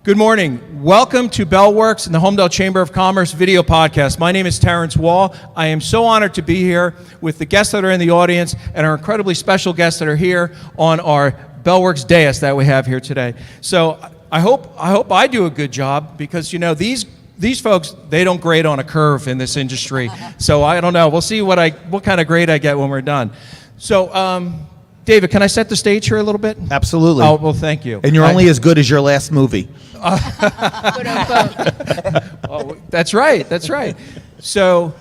Good morning. Welcome to Bellworks and the Holmdel Chamber of Commerce video podcast. My name is Terrence Wall. I am so honored to be here with the guests that are in the audience and our incredibly special guests that are here on our Bellworks dais that we have here today. So I hope I do a good job because, you know, these folks, they don't grade on a curve in this industry. So I don't know. We'll see what kind of grade I get when we're done. So, David, can I set the stage here a little bit? Absolutely. Oh, well, thank you. And you're only as good as your last movie. Oh, that's right. That's right. So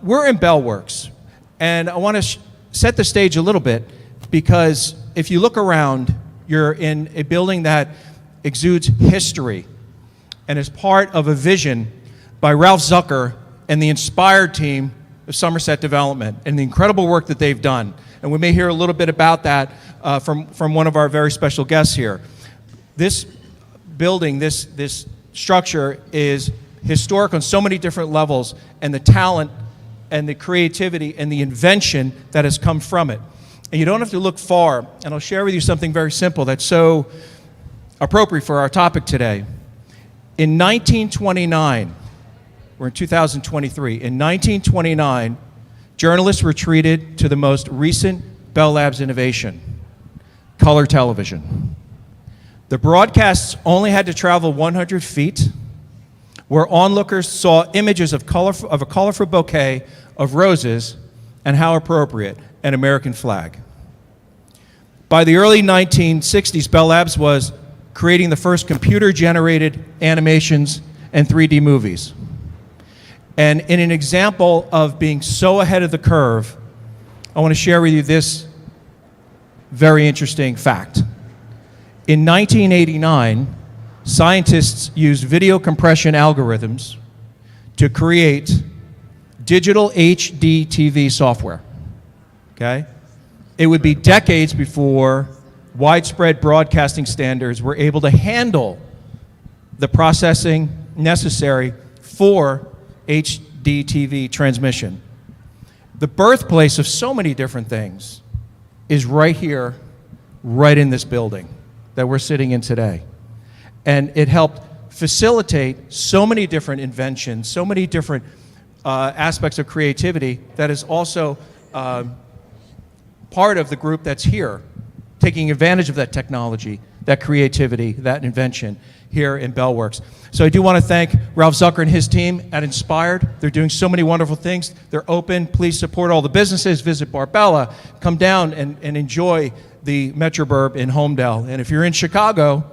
we're in Bellworks, and I want to set the stage a little bit because if you look around, you're in a building that exudes history and is part of a vision by Ralph Zucker and the inspired team of Somerset Development and the incredible work that they've done. And we may hear a little bit about that from one of our very special guests here. This building, this structure is historic on so many different levels, and the talent and the creativity and the invention that has come from it. And you don't have to look far, and I'll share with you something very simple that's so appropriate for our topic today. In 1929, we're in 2023, in 1929, journalists were treated to the most recent Bell Labs innovation, color television. The broadcasts only had to travel 100 feet, where onlookers saw images of a colorful bouquet of roses, and how appropriate, an American flag. By the early 1960s, Bell Labs was creating the first computer-generated animations and 3D movies. And in an example of being so ahead of the curve, I want to share with you this very interesting fact. In 1989, scientists used video compression algorithms to create digital HD TV software. Okay? It would be decades before widespread broadcasting standards were able to handle the processing necessary for HD TV transmission. The birthplace of so many different things is right here, right in this building that we're sitting in today. And it helped facilitate so many different inventions, so many different aspects of creativity that is also part of the group that's here, taking advantage of that technology, that creativity, that invention here in Bellworks. So I do want to thank Ralph Zucker and his team at Inspired. They're doing so many wonderful things. They're open. Please support all the businesses. Visit Barbella. Come down and enjoy the Metroburb in Holmdel. And if you're in Chicago,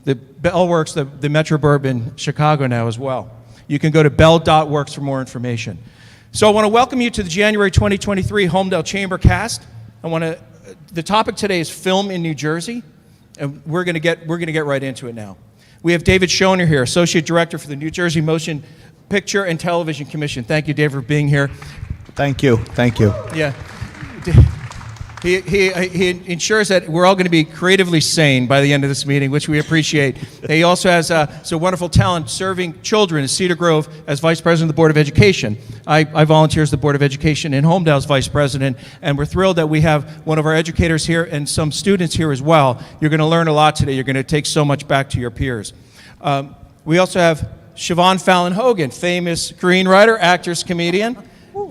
the Bellworks, the Metroburb in Chicago now as well. You can go to bell.works for more information. So I want to welcome you to the January 2023 Holmdel ChamberCast. The topic today is film in New Jersey, and we're going to get right into it now. We have David Schoner here, Associate Director for the New Jersey Motion Picture and Television Commission. Thank you, David, for being here. Thank you. Thank you. Yeah. He ensures that we're all going to be creatively sane by the end of this meeting, which we appreciate. He also has some wonderful talent serving children at Cedar Grove as Vice President of the Board of Education. I volunteer as the Board of Education in Holmdel as Vice President, and we're thrilled that we have one of our educators here and some students here as well. You're going to learn a lot today. You're going to take so much back to your peers. We also have Siobhan Fallon Hogan, famous screenwriter, actress, comedian.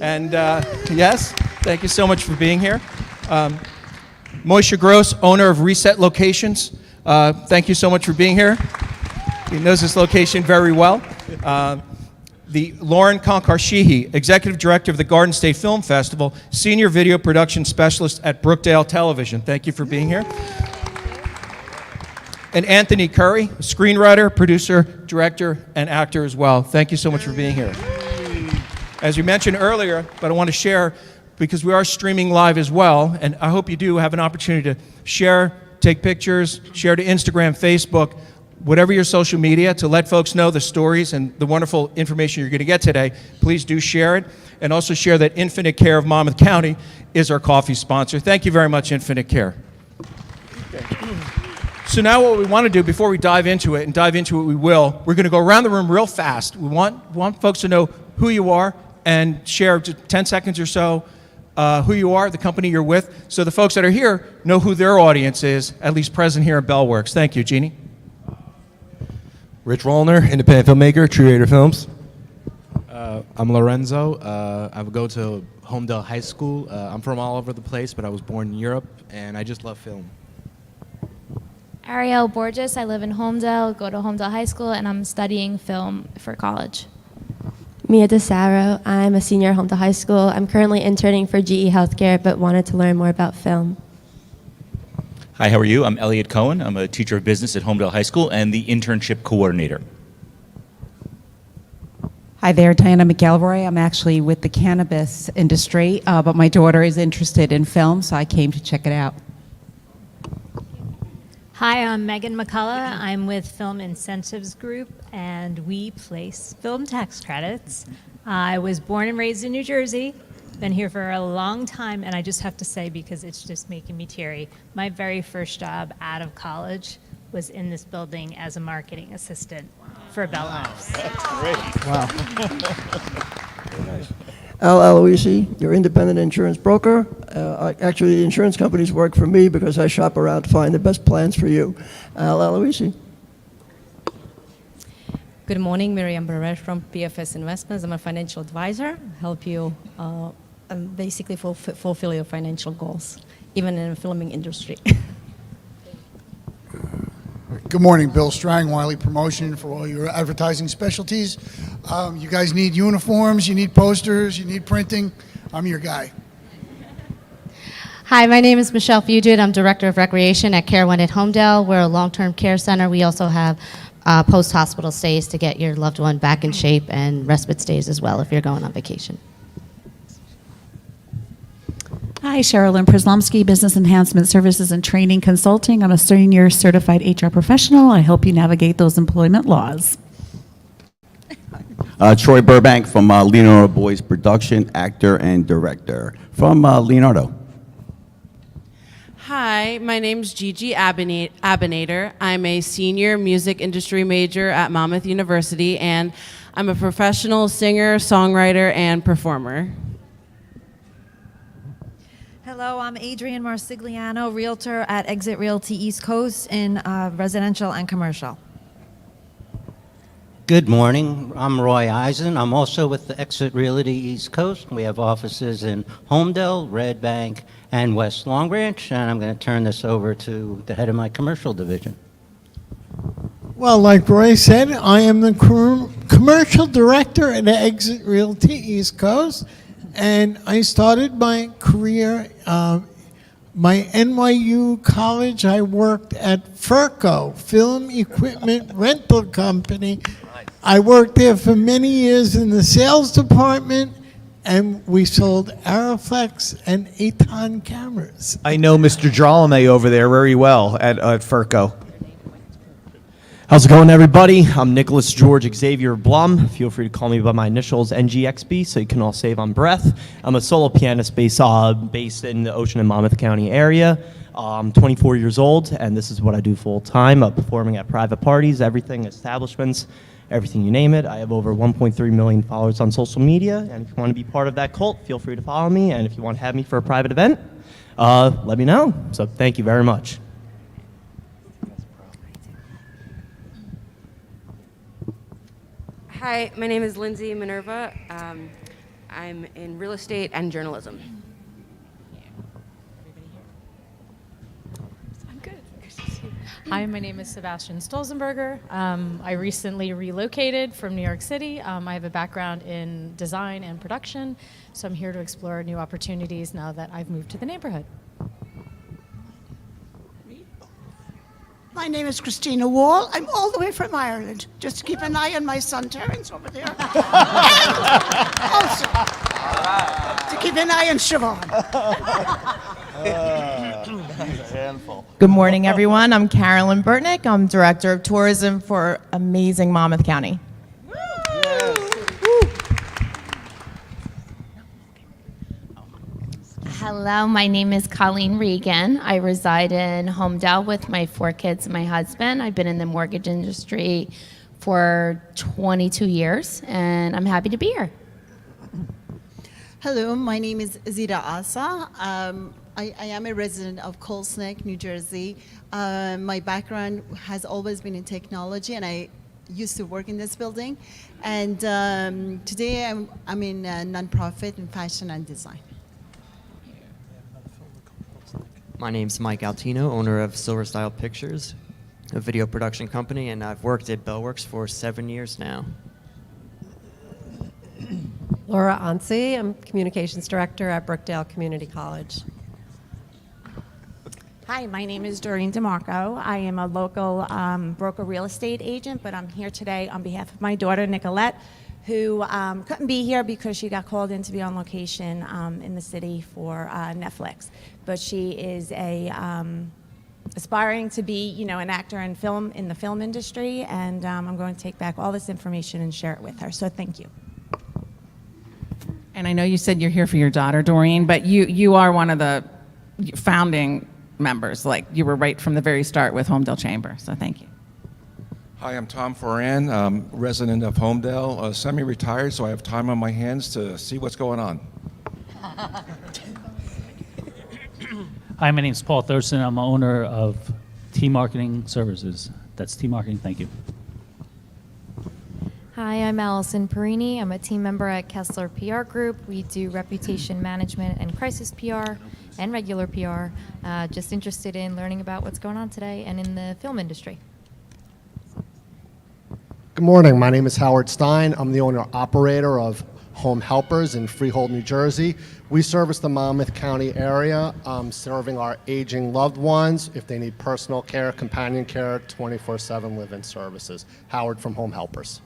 And yes, thank you so much for being here. Moishe Gross, owner of Reset Locations. Thank you so much for being here. He knows this location very well. The Lauren Concar Sheehy, Executive Director of the Garden State Film Festival, Senior Video Production Specialist at Brookdale Television. Thank you for being here. And Anthony Curry, screenwriter, producer, director, and actor as well. Thank you so much for being here. As you mentioned earlier, but I want to share, because we are streaming live as well, and I hope you do have an opportunity to share, take pictures, share to Instagram, Facebook, whatever your social media, to let folks know the stories and the wonderful information you're going to get today. Please do share it, and also share that Infinite Care of Monmouth County is our coffee sponsor. Thank you very much, Infinite Care. Okay. So now what we want to do, before we dive into it, and dive into it we will, we're going to go around the room real fast. We want folks to know who you are and share 10 seconds or so who you are, the company you're with, so the folks that are here know who their audience is, at least present here at Bellworks. Thank you, Jeannie. Rich Rollner, independent filmmaker, True Creator Films. I'm Lorenzo. I go to Holmdel High School. I'm from all over the place, but I was born in Europe, and I just love film. Ariel Borges, I live in Holmdel, go to Holmdel High School, and I'm studying film for college. Mia DeSaro, I'm a senior at Holmdel High School. I'm currently interning for GE Healthcare, but wanted to learn more about film. Hi, how are you? I'm Elliot Cohen. I'm a teacher of business at Holmdel High School and the internship coordinator. Hi there, Diana McElroy. I'm actually with the cannabis industry, but my daughter is interested in film, so I came to check it out. Hi, I'm Megan McCullough. I'm with Film Incentives Group, and we place film tax credits. I was born and raised in New Jersey, been here for a long time, and I just have to say, because it's just making me teary, my very first job out of college was in this building as a marketing assistant for Bellworks. Al Aloisi, your independent insurance broker. Actually, the insurance companies work for me because I shop around to find the best plans for you. Al Aloisi. Good morning, Miriam Barrett from PFS Investments. I'm a financial advisor. Help you basically fulfill your financial goals, even in the filming industry. Good morning, Bill Strang, Wiley Promotion, for all your advertising specialties. You guys need uniforms, you need posters, you need printing. I'm your guy. Hi, my name is Michelle Fugit. I'm Director of Recreation at Care One at Holmdel. We're a long-term care center. We also have post-hospital stays to get your loved one back in shape, and respite stays as well if you're going on vacation. Hi, Sherilyn Przlomski, Business Enhancement Services and Training Consulting. I'm a senior certified HR professional. I help you navigate those employment laws. Troy Burbank from Leonardo Boys Production, actor and director from Leonardo. Hi, my name's Gigi Abinator. I'm a senior music industry major at Monmouth University, and I'm a professional singer, songwriter, and performer. Hello, I'm Adrienne Marsigliano, realtor at Exit Realty East Coast in residential and commercial. Good morning. I'm Roy Eisen. I'm also with the Exit Realty East Coast. We have offices in Holmdel, Red Bank, and West Long Branch, and I'm going to turn this over to the head of my commercial division. Well, like Roy said, I am the commercial director at Exit Realty East Coast, and I started my career, my NYU college, I worked at FERCO, Film Equipment Rental Company. I worked there for many years in the sales department, and we sold Arriflex and Aton cameras. I know Mr. Drolame over there very well at FERCO. How's it going, everybody? I'm Nicholas George Xavier Blum. Feel free to call me by my initials, NGXB, so you can all save on breath. I'm a solo pianist based in the Ocean and Monmouth County area. I'm 24 years old, and this is what I do full time, performing at private parties, everything, establishments, everything you name it. I have over 1.3 million followers on social media, and if you want to be part of that cult, feel free to follow me, and if you want to have me for a private event, let me know. So thank you very much. Hi, my name is Lindsay Minerva. I'm in real estate and journalism. I'm good. Hi, my name is Sebastian Stolzenberger. I recently relocated from New York City. I have a background in design and production, so I'm here to explore new opportunities now that I've moved to the neighborhood. My name is Christina Wall. I'm all the way from Ireland, just to keep an eye on my son Terence over there. And also to keep an eye on Siobhan. Good morning, everyone. I'm Carolyn Burtnick. I'm Director of Tourism for amazing Monmouth County. Hello, my name is Colleen Regan. I reside in Holmdel with my 4 kids and my husband. I've been in the mortgage industry for 22 years, and I'm happy to be here. Hello, my name is Zita Asa. I am a resident of Cold Snake, New Jersey. My background has always been in technology, and I used to work in this building. And today I'm in a nonprofit in fashion and design. My name's Mike Altino, owner of Silver Style Pictures, a video production company, and I've worked at Bellworks for 7 years now. Laura Ansi, I'm Communications Director at Brookdale Community College. Hi, my name is Doreen DeMarco. I am a local broker real estate agent, but I'm here today on behalf of my daughter, Nicolette, who couldn't be here because she got called in to be on location in the city for Netflix. But she is aspiring to be, an actor in the film industry, and I'm going to take back all this information and share it with her. So thank you. And I know you said you're here for your daughter, Doreen, but you are one of the founding members. Like, you were right from the very start with Holmdel Chamber, so thank you. Hi, I'm Tom Foran, resident of Holmdel, semi-retired, so I have time on my hands to see what's going on. Hi, my name is Paul Thurston. I'm owner of T Marketing Services. That's T Marketing. Thank you. Hi, I'm Allison Perini. I'm a team member at Kessler PR Group. We do reputation management and crisis PR and regular PR. Just interested in learning about what's going on today and in the film industry. Good morning. My name is Howard Stein. I'm the owner-operator of Home Helpers in Freehold, New Jersey. We service the Monmouth County area, serving our aging loved ones if they need personal care, companion care, 24/7 live-in services. Howard from Home Helpers.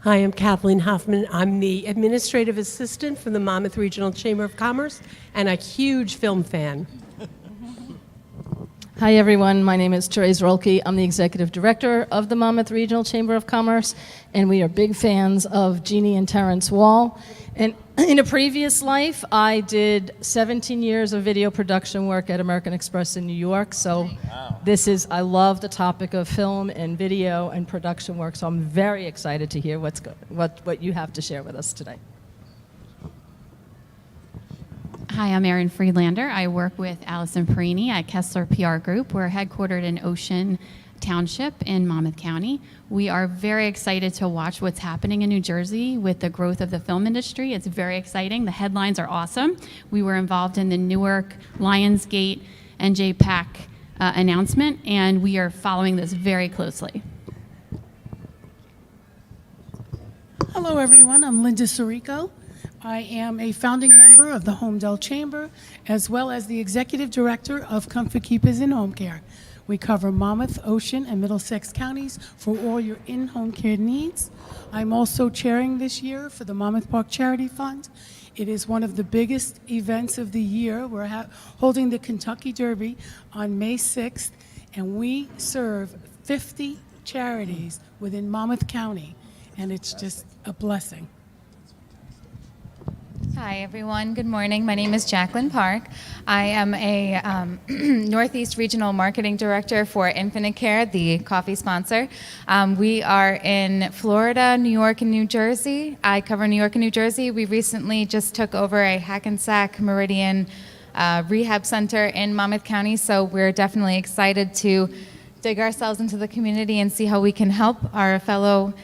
Hi, I'm Kathleen Hoffman. I'm the administrative assistant from the Monmouth Regional Chamber of Commerce and a huge film fan. Hi, everyone. My name is Therese Rolke. I'm the executive director of the Monmouth Regional Chamber of Commerce, and we are big fans of Jeannie and Terrence Wall. And in a previous life, I did 17 years of video production work at American Express in New York. So I love the topic of film and video and production work. So I'm very excited to hear what you have to share with us today. Hi, I'm Erin Friedlander. I work with Allison Perini at Kessler PR Group. We're headquartered in Ocean Township in Monmouth County. We are very excited to watch what's happening in New Jersey with the growth of the film industry. It's very exciting. The headlines are awesome. We were involved in the Newark Lionsgate NJPAC announcement, and we are following this very closely. Hello, everyone. I'm Linda Sirico. I am a founding member of the Holmdel Chamber, as well as the executive director of Comfort Keepers in Home Care. We cover Monmouth, Ocean, and Middlesex counties for all your in-home care needs. I'm also chairing this year for the Monmouth Park Charity Fund. It is one of the biggest events of the year. We're holding the Kentucky Derby on May 6th, and we serve 50 charities within Monmouth County, and it's just a blessing. Hi, everyone. Good morning. My name is Jacqueline Park. I am a Northeast Regional Marketing Director for Infinite Care, the coffee sponsor. We are in Florida, New York, and New Jersey. I cover New York and New Jersey. We recently just took over a Hackensack Meridian rehab center in Monmouth County, so we're definitely excited to dig ourselves into the community and see how we can help our fellow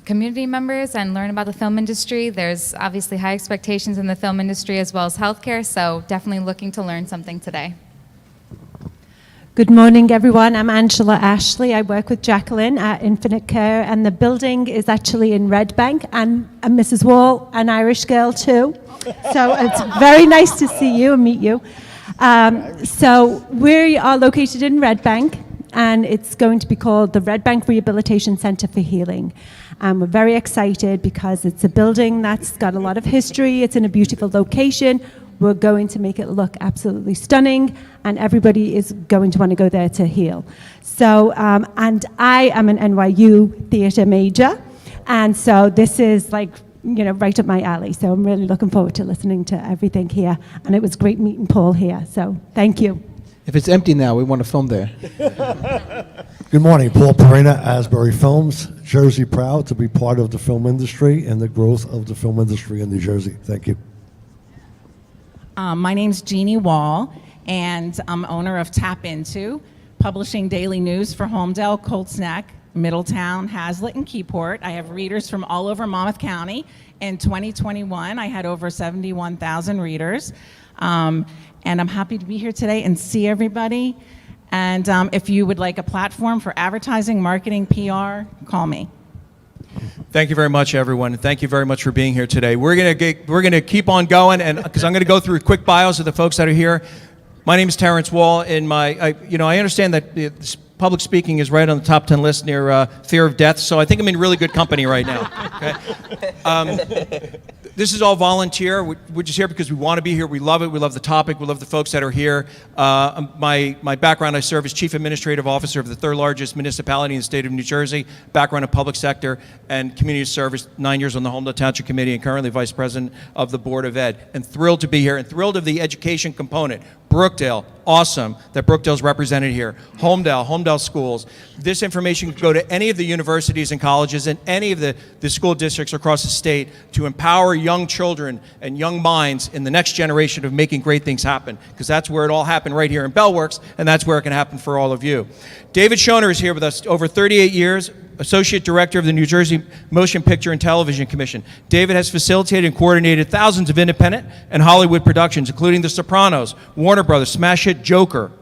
community members and learn about the film industry. There's obviously high expectations in the film industry as well as healthcare, so definitely looking to learn something today. Good morning, everyone. I'm Angela Ashley. I work with Jacqueline at Infinite Care, and the building is actually in Red Bank, and Mrs. Wall, an Irish girl too. So it's very nice to see you and meet you. So we are located in Red Bank, and it's going to be called the Red Bank Rehabilitation Center for Healing. We're very excited because it's a building that's got a lot of history. It's in a beautiful location. We're going to make it look absolutely stunning, and everybody is going to want to go there to heal. So, and I am an NYU theater major, and so this is like, right up my alley. So I'm really looking forward to listening to everything here, and it was great meeting Paul here. So thank you. If it's empty now, we want to film there. Good morning, Paul Perina, Asbury Films, Jersey proud to be part of the film industry and the growth of the film industry in New Jersey. Thank you. My name's Jeannie Wall, and I'm owner of Tap Into, publishing daily news for Holmdel, Colts Neck, Middletown, Hazlitt, and Keyport. I have readers from all over Monmouth County. In 2021, I had over 71,000 readers. And I'm happy to be here today and see everybody. And if you would like a platform for advertising, marketing, PR, call me. Thank you very much, everyone. Thank you very much for being here today. We're gonna keep on going, and because I'm gonna go through quick bios of the folks that are here. My name is Terrence Wall, and I understand that public speaking is right on the top 10 list near fear of death, so I think I'm in really good company right now. Okay? This is all volunteer. We're just here because we want to be here. We love it. We love the topic. We love the folks that are here. My background, I serve as Chief Administrative Officer of the third largest municipality in the state of New Jersey, background in public sector and community service, 9 years on the Holmdel Township Committee, and currently Vice President of the Board of Ed. And thrilled to be here, and thrilled of the education component. Brookdale, awesome that Brookdale's represented here. Holmdel schools. This information can go to any of the universities and colleges and any of the school districts across the state to empower young children and young minds in the next generation of making great things happen, because that's where it all happened right here in Bellworks, and that's where it can happen for all of you. David Schoner is here with us, over 38 years, Associate Director of the New Jersey Motion Picture and Television Commission. David has facilitated and coordinated thousands of independent and Hollywood productions, including The Sopranos, Warner Brothers, smash hit Joker,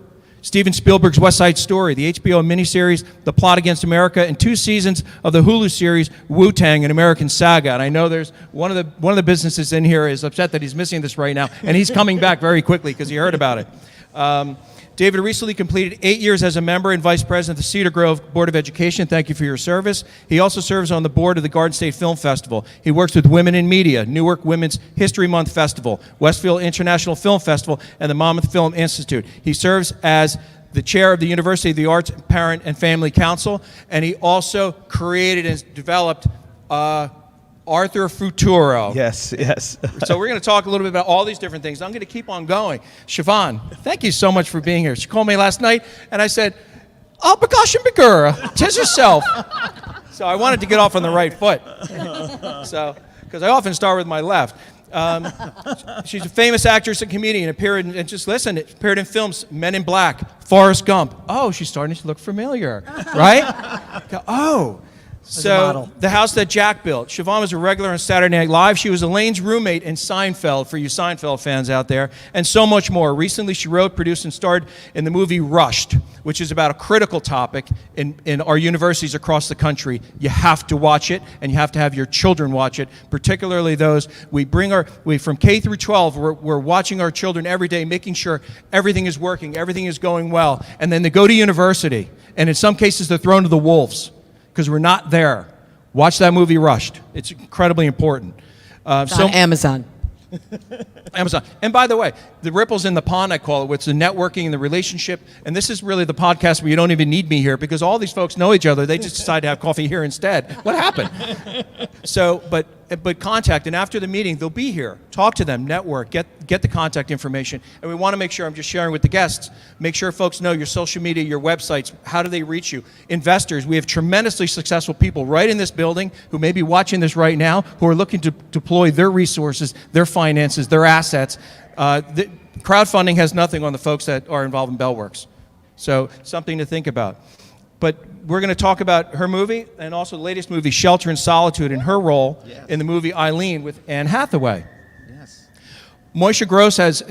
Steven Spielberg's West Side Story, the HBO miniseries The Plot Against America, and 2 seasons of the Hulu series Wu-Tang and American Saga. And I know there's one of the businesses in here is upset that he's missing this right now, and he's coming back very quickly because he heard about it. David recently completed 8 years as a member and vice president of the Cedar Grove Board of Education. Thank you for your service. He also serves on the board of the Garden State Film Festival. He works with Women in Media, Newark Women's History Month Festival, Westfield International Film Festival, and the Monmouth Film Institute. He serves as the chair of the University of the Arts Parent and Family Council, and he also created and developed Arthur Futuro. Yes. So we're going to talk a little bit about all these different things. I'm going to keep on going. Siobhan, thank you so much for being here. She called me last night, and I said, "Oh, Bakash and Bagura, tis herself." So I wanted to get off on the right foot. So, because I often start with my left. She's a famous actress and comedian. Appeared in films Men in Black, Forrest Gump. Oh, she's starting to look familiar, right? Oh. So, The House That Jack Built. Siobhan was a regular on Saturday Night Live. She was Elaine's roommate in Seinfeld, for you Seinfeld fans out there, and so much more. Recently, she wrote, produced, and starred in the movie Rushed, which is about a critical topic in our universities across the country. You have to watch it, and you have to have your children watch it, particularly those. We from K through 12, we're watching our children every day, making sure everything is working, everything is going well, and then they go to university, and in some cases, they're thrown to the wolves, because we're not there. Watch that movie Rushed. It's incredibly important. On Amazon. Amazon. And by the way, the ripples in the pond, I call it, it's the networking and the relationship. And this is really the podcast where you don't even need me here, because all these folks know each other. They just decide to have coffee here instead. What happened? So, but contact, and after the meeting, they'll be here. Talk to them, network, get the contact information. And we want to make sure, I'm just sharing with the guests, make sure folks know your social media, your websites, how do they reach you? Investors, we have tremendously successful people right in this building who may be watching this right now, who are looking to deploy their resources, their finances, their assets. Crowdfunding has nothing on the folks that are involved in Bellworks. So something to think about. But we're going to talk about her movie and also the latest movie, Shelter in Solitude, and her role in the movie Eileen with Anne Hathaway. Yes. Moishe Gross has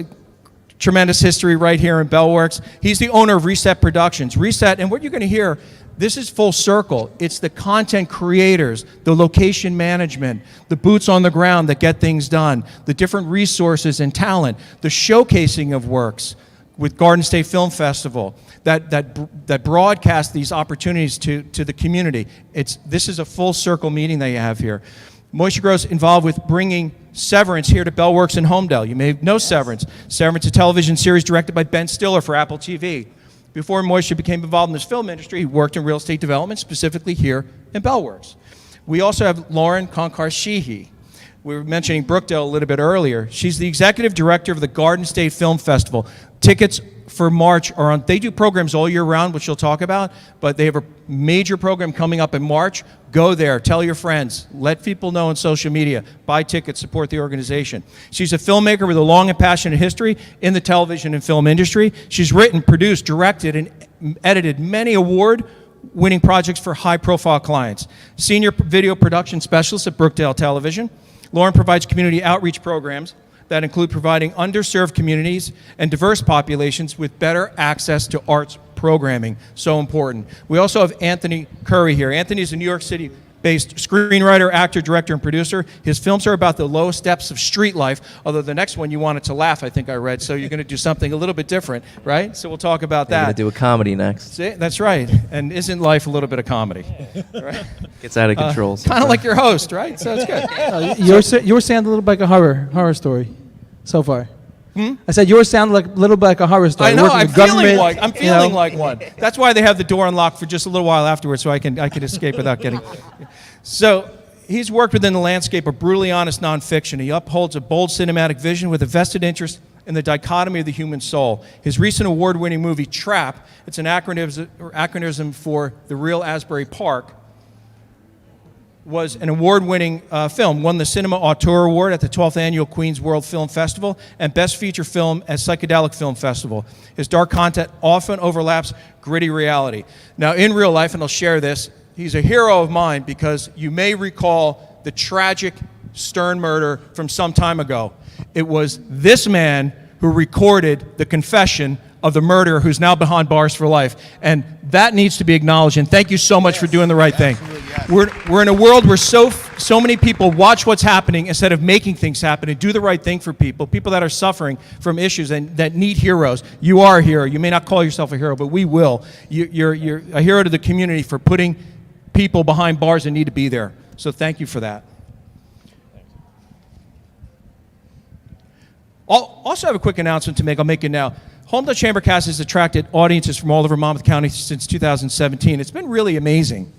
tremendous history right here in Bellworks. He's the owner of Reset Productions. Reset, and what you're going to hear, this is full circle. It's the content creators, the location management, the boots on the ground that get things done, the different resources and talent, the showcasing of works with Garden State Film Festival, that broadcast these opportunities to the community. This is a full circle meeting that you have here. Moishe Gross involved with bringing Severance here to Bellworks and Holmdel. You may know Severance. Severance, a television series directed by Ben Stiller for Apple TV. Before Moishe became involved in this film industry, he worked in real estate development, specifically here in Bellworks. We also have Lauren Concar Sheehy. We were mentioning Brookdale a little bit earlier. She's the executive director of the Garden State Film Festival. Tickets for March are on. They do programs all year round, which you'll talk about, but they have a major program coming up in March. Go there, tell your friends, let people know on social media, buy tickets, support the organization. She's a filmmaker with a long and passionate history in the television and film industry. She's written, produced, directed, and edited many award-winning projects for high-profile clients. Senior video production specialist at Brookdale Television. Lauren provides community outreach programs that include providing underserved communities and diverse populations with better access to arts programming. So important. We also have Anthony Curry here. Anthony is a New York City-based screenwriter, actor, director, and producer. His films are about the low steps of street life, although the next one you wanted to laugh, I think I read, so you're going to do something a little bit different, right? So we'll talk about that. You're going to do a comedy next. See, that's right. And isn't life a little bit of comedy? Right? Gets out of control. Kind of like your host, right? So it's good. Yours sound a little like a horror story so far. I said yours sounded like a little bit like a horror story. I know. Working I'm with feeling government, like one. That's why they have the door unlocked for just a little while afterwards, so I can escape without getting. So he's worked within the landscape of brutally honest nonfiction. He upholds a bold cinematic vision with a vested interest in the dichotomy of the human soul. His recent award-winning movie Trap, it's an acronym for The Real Asbury Park, was an award-winning film, won the Cinema Auteur Award at the 12th Annual Queens World Film Festival and Best Feature Film at Psychedelic Film Festival. His dark content often overlaps gritty reality. Now, in real life, and I'll share this, he's a hero of mine because you may recall the tragic Stern murder from some time ago. It was this man who recorded the confession of the murderer who's now behind bars for life. And that needs to be acknowledged. And thank you so much for doing the right thing. We're in a world where so many people watch what's happening instead of making things happen and do the right thing for people that are suffering from issues and that need heroes. You are a hero. You may not call yourself a hero, but we will. You're a hero to the community for putting people behind bars that need to be there. So thank you for that. I'll also have a quick announcement to make. I'll make it now. Holmdel ChamberCast has attracted audiences from all over Monmouth County since 2017. It's been really amazing.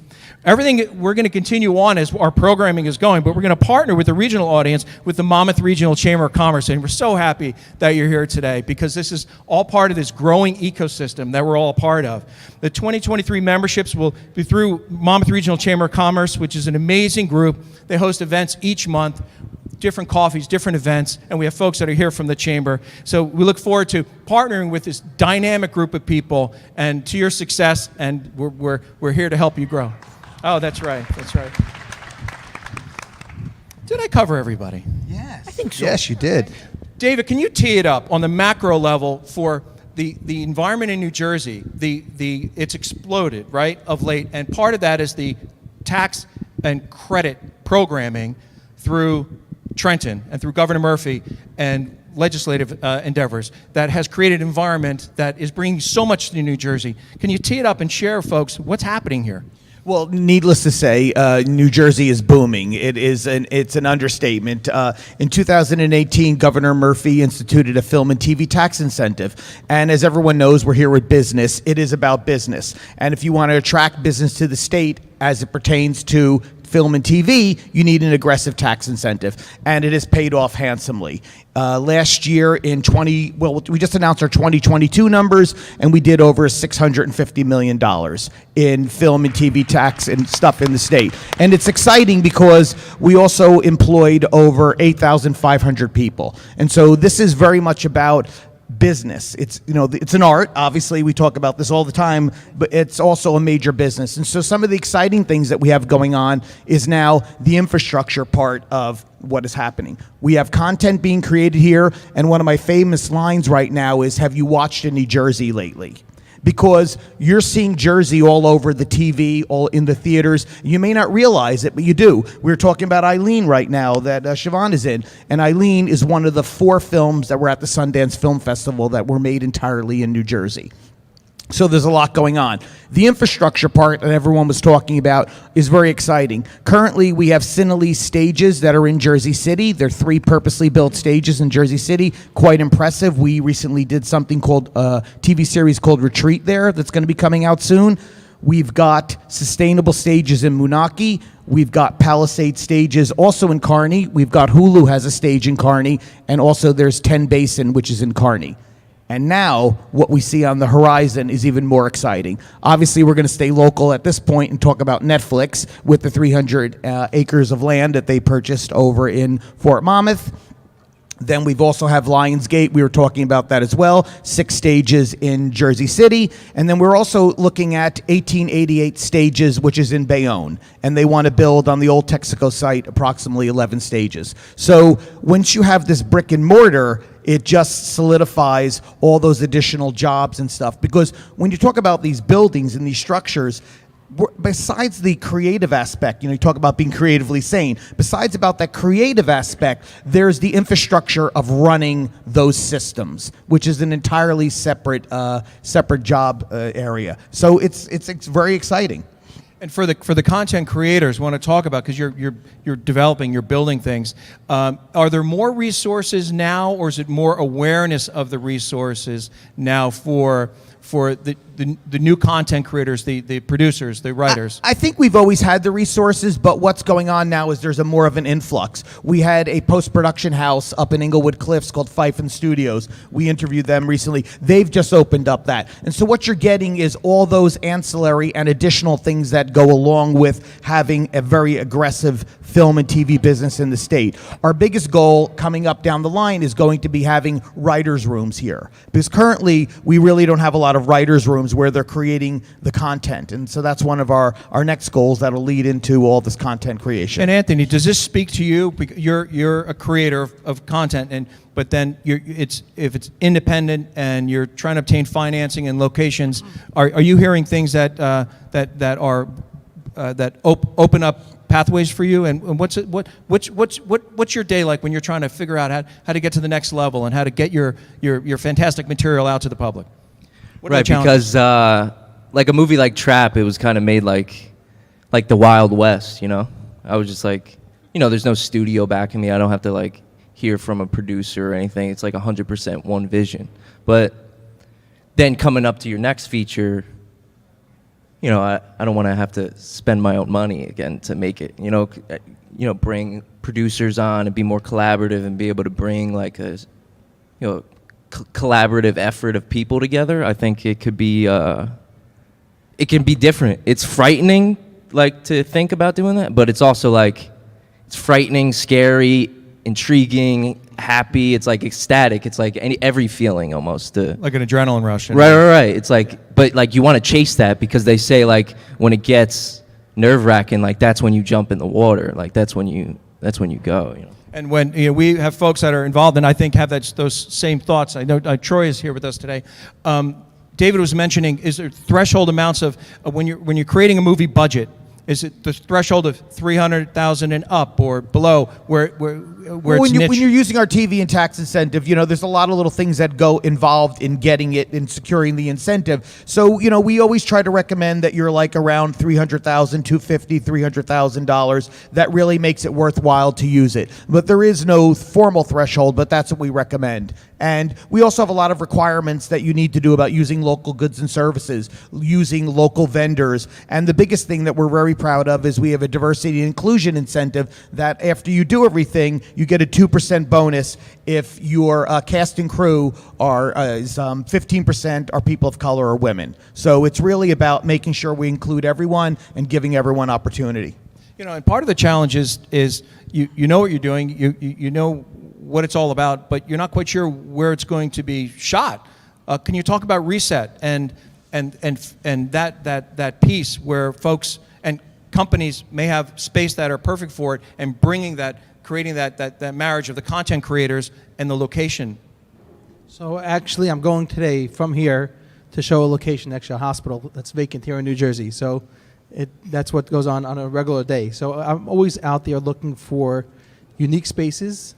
Everything we're going to continue on as our programming is going, but we're going to partner with the regional audience with the Monmouth Regional Chamber of Commerce, and we're so happy that you're here today because this is all part of this growing ecosystem that we're all a part of. The 2023 memberships will be through Monmouth Regional Chamber of Commerce, which is an amazing group. They host events each month, different coffees, different events, and we have folks that are here from the chamber. So we look forward to partnering with this dynamic group of people and to your success, and we're here to help you grow. Oh, that's right. That's right. Did I cover everybody? Yes. I think so. Yes, you did. David, can you tee it up on the macro level for the environment in New Jersey? It's exploded, right, of late, and part of that is the tax and credit programming through Trenton and through Governor Murphy and legislative endeavors that has created an environment that is bringing so much to New Jersey. Can you tee it up and share, folks, what's happening here? Well, needless to say, New Jersey is booming. It's an understatement. In 2018, Governor Murphy instituted a film and TV tax incentive. And as everyone knows, we're here with business. It is about business. And if you want to attract business to the state as it pertains to film and TV, you need an aggressive tax incentive, and it has paid off handsomely. Last year we just announced our 2022 numbers, and we did over $650 million in film and TV tax and stuff in the state. And it's exciting because we also employed over 8,500 people. And so this is very much about business. It's an art. Obviously, we talk about this all the time, but it's also a major business. And so some of the exciting things that we have going on is now the infrastructure part of what is happening. We have content being created here, and one of my famous lines right now is, "Have you watched any Jersey lately?" Because you're seeing Jersey all over the TV, all in the theaters. You may not realize it, but you do. We're talking about Eileen right now that Siobhan is in. And Eileen is one of the 4 films that were at the Sundance Film Festival that were made entirely in New Jersey. So there's a lot going on. The infrastructure part that everyone was talking about is very exciting. Currently, we have Cinelli stages that are in Jersey City. They're 3 purposely built stages in Jersey City. Quite impressive. We recently did something called a TV series called Retreat there that's going to be coming out soon. We've got sustainable stages in Moonachie. We've got Palisade stages also in Kearney. We've got Hulu has a stage in Kearney, and also there's 10 Basin, which is in Kearney. And now what we see on the horizon is even more exciting. Obviously, we're going to stay local at this point and talk about Netflix with the 300 acres of land that they purchased over in Fort Monmouth. Then we've also have Lionsgate. We were talking about that as well. 6 stages in Jersey City. And then we're also looking at 1888 stages, which is in Bayonne. And they want to build on the old Texaco site approximately 11 stages. So once you have this brick and mortar, it just solidifies all those additional jobs and stuff. Because when you talk about these buildings and these structures, besides the creative aspect, you talk about being creatively sane. Besides about that creative aspect, there's the infrastructure of running those systems, which is an entirely separate job area. So it's very exciting. And for the content creators, want to talk about, because you're developing, you're building things. Are there more resources now, or is it more awareness of the resources now for the new content creators, the producers, the writers? I think we've always had the resources, but what's going on now is there's more of an influx. We had a post-production house up in Inglewood Cliffs called Fife & Studios. We interviewed them recently. They've just opened up that. And so what you're getting is all those ancillary and additional things that go along with having a very aggressive film and TV business in the state. Our biggest goal coming up down the line is going to be having writers' rooms here. Because currently, we really don't have a lot of writers' rooms where they're creating the content. And so that's one of our next goals that'll lead into all this content creation. And Anthony, does this speak to you? You're a creator of content, but then if it's independent and you're trying to obtain financing and locations, are you hearing things that open up pathways for you? And what's your day like when you're trying to figure out how to get to the next level and how to get your fantastic material out to the public? What are the challenges? Because like a movie like Trap, it was kind of made like the Wild West, I was just like, there's no studio backing me. I don't have to hear from a producer or anything. It's 100% one vision. But then coming up to your next feature, I don't want to have to spend my own money again to make it. Bring producers on and be more collaborative and be able to bring a collaborative effort of people together. I think it could be it can be different. It's frightening to think about doing that, but it's also it's frightening, scary, intriguing, happy. It's ecstatic. It's every feeling almost. Like an adrenaline rush. Right. It's but you want to chase that because they say when it gets nerve-wracking, that's when you jump in the water. That's when you go. And when we have folks that are involved, and I think have those same thoughts. I know Troy is here with us today. David was mentioning, is there threshold amounts of when you're creating a movie budget? Is it the threshold of $300,000 and up or below where it's niche? When you're using our TV and tax incentive, there's a lot of little things that go involved in getting it and securing the incentive. So, we always try to recommend that you're around $300,000, $250,000, $300,000. That really makes it worthwhile to use it. But there is no formal threshold, but that's what we recommend. And we also have a lot of requirements that you need to do about using local goods and services, using local vendors. And the biggest thing that we're very proud of is we have a diversity and inclusion incentive that after you do everything, you get a 2% bonus if your cast and crew are 15% are people of color or women. So it's really about making sure we include everyone and giving everyone opportunity. And part of the challenge is you know what you're doing, you know what it's all about, but you're not quite sure where it's going to be shot. Can you talk about Reset and that piece where folks and companies may have space that are perfect for it, and creating that marriage of the content creators and the location? So actually, I'm going today from here to show a location next to a hospital that's vacant here in New Jersey. So that's what goes on a regular day. So I'm always out there looking for unique spaces.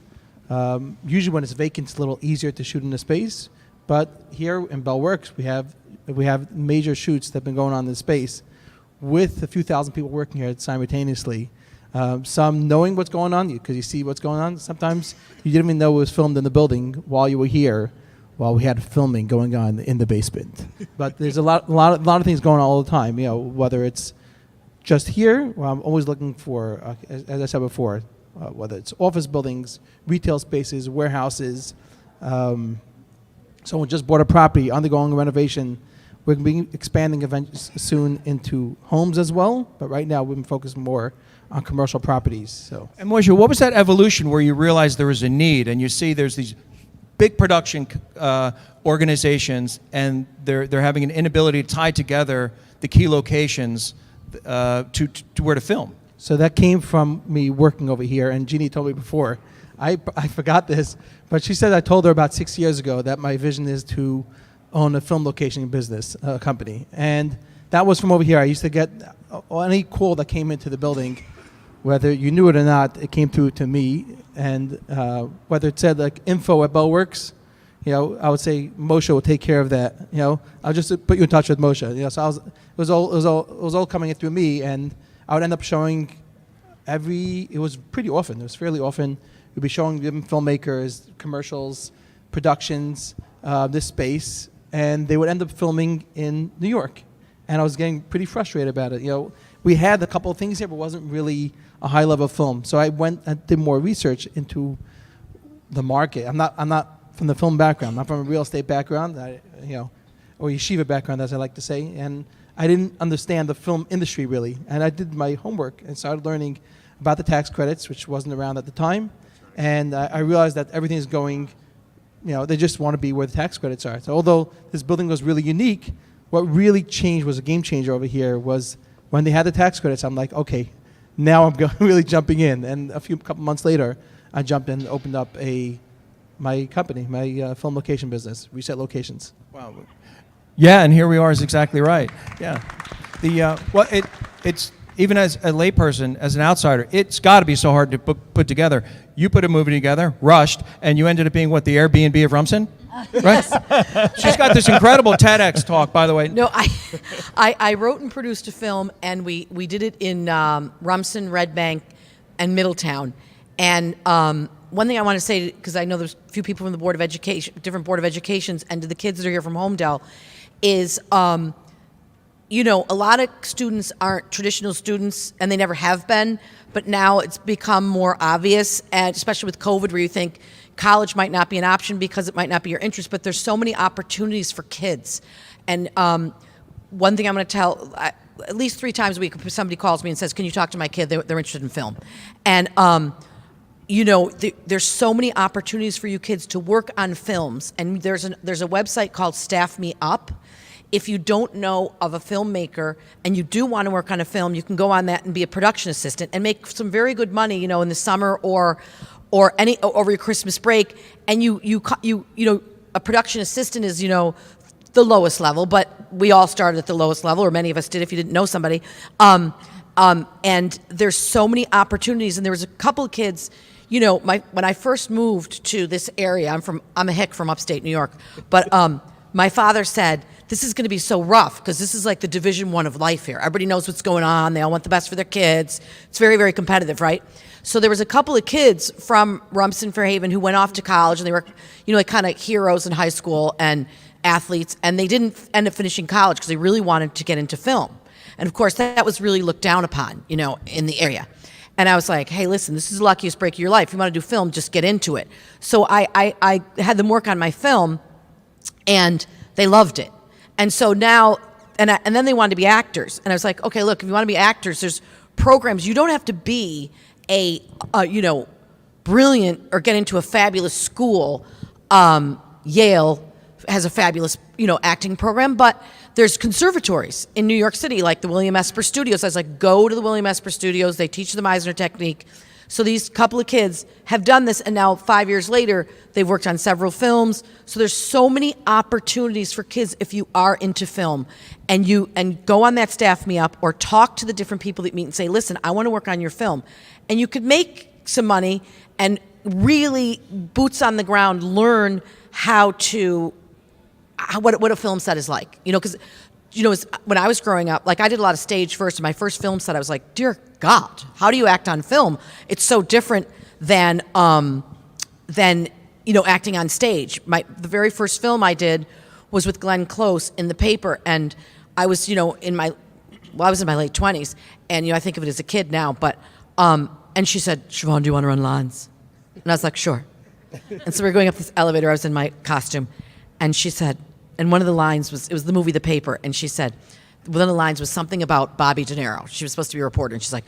Usually when it's vacant, it's a little easier to shoot in a space. But here in Bell Works, we have major shoots that have been going on in the space with a few thousand people working here simultaneously. Some knowing what's going on because you see what's going on. Sometimes you didn't even know it was filmed in the building while you were here, while we had filming going on in the basement. But there's a lot of things going on all the time. Whether it's just here. Well, I'm always looking for, as I said before, whether it's office buildings, retail spaces, warehouses. Someone just bought a property, undergoing renovation. We're going to be expanding soon into homes as well, but right now we've been focused more on commercial properties. So. And Moishe, what was that evolution where you realized there was a need, and you see there's these big production organizations, and they're having an inability to tie together the key locations to where to film? So that came from me working over here, and Jeannie told me before. I forgot this, but she said I told her about 6 years ago that my vision is to own a film location business company, and that was from over here. I used to get any call that came into the building, whether you knew it or not, it came through to me, and whether it said like info at Bellworks, you know, I would say Moshe will take care of that. You know, I'll just put you in touch with Moshe. You know, so it was all coming in through me, and I would end up showing it was pretty often. It was fairly often. We'd be showing them filmmakers, commercials, productions, this space, and they would end up filming in New York. And I was getting pretty frustrated about it. You know, we had a couple of things here, but it wasn't really a high level film. So I went and did more research into the market. I'm not from the film background. I'm from a real estate background, or yeshiva background, as I like to say. And I didn't understand the film industry really. And I did my homework and started learning about the tax credits, which wasn't around at the time. And I realized that everything is going, you know, they just want to be where the tax credits are. So although this building was really unique, what really changed, was a game changer over here, was when they had the tax credits. I'm like, okay, now I'm really jumping in. And couple months later, I jumped in and opened up my company, my film location business, Reset Locations. Wow. Yeah, and here we are is exactly right. Yeah. It's even as a layperson, as an outsider, it's got to be so hard to put together. You put a movie together, rushed, and you ended up being what, the Airbnb of Rumson? Right? She's got this incredible TEDx talk, by the way. No, I wrote and produced a film, and we did it in Rumson, Red Bank, and Middletown. And one thing I want to say, because I know there's a few people from the Board of Education, different Board of Educations, and to the kids that are here from Holmdel, is, you know, a lot of students aren't traditional students, and they never have been, but now it's become more obvious, and especially with COVID, where you think college might not be an option because it might not be your interest, but there's so many opportunities for kids. And one thing I'm going to tell, at least 3 times a week, somebody calls me and says, can you talk to my kid? They're interested in film. And, you know, there's so many opportunities for you kids to work on films. And there's a website called Staff Me Up. If you don't know of a filmmaker and you do want to work on a film, you can go on that and be a production assistant and make some very good money, you know, in the summer or over your Christmas break. And you know, a production assistant is, you know, the lowest level, but we all started at the lowest level, or many of us did if you didn't know somebody. And there's so many opportunities, and there was a couple of kids, you know, when I first moved to this area, I'm a hick from upstate New York, but my father said, this is going to be so rough because this is like the Division I of life here. Everybody knows what's going on. They all want the best for their kids. It's very, very competitive, right? So there was a couple of kids from Rumson, Fairhaven, who went off to college, and they were, you know, like kind of heroes in high school and athletes, and they didn't end up finishing college because they really wanted to get into film. And of course, that was really looked down upon, you know, in the area. And I was like, hey, listen, this is the luckiest break of your life. If you want to do film, just get into it. So I had them work on my film, and they loved it. And so now, and then they wanted to be actors. And I was like, okay, look, if you want to be actors, there's programs. You don't have to be a you know, brilliant or get into a fabulous school. Yale has a fabulous, you know, acting program, but there's conservatories in New York City, like the William Esper Studios. I was like, go to the William Esper Studios. They teach the Meisner technique. So these couple of kids have done this, and now 5 years later, they've worked on several films. So there's so many opportunities for kids if you are into film, and go on that Staff Me Up, or talk to the different people that meet and say, listen, I want to work on your film. And you could make some money and really boots on the ground learn how to, what a film set is like. You know, because, you know, when I was growing up, like I did a lot of stage first, and my first film set, I was like, dear God, how do you act on film? It's so different than you know, acting on stage. The very first film I did was with Glenn Close in the paper, and I was, you know, in my well, I was in my late 20s, and I think of it as a kid now, but and she said, Siobhan, do you want to run lines? And I was like, sure. And so we were going up this elevator. I was in my costume, and she said, and one of the lines was, it was the movie The Paper, and she said, one of the lines was something about Bobby De Niro. She was supposed to be a reporter, and she's like,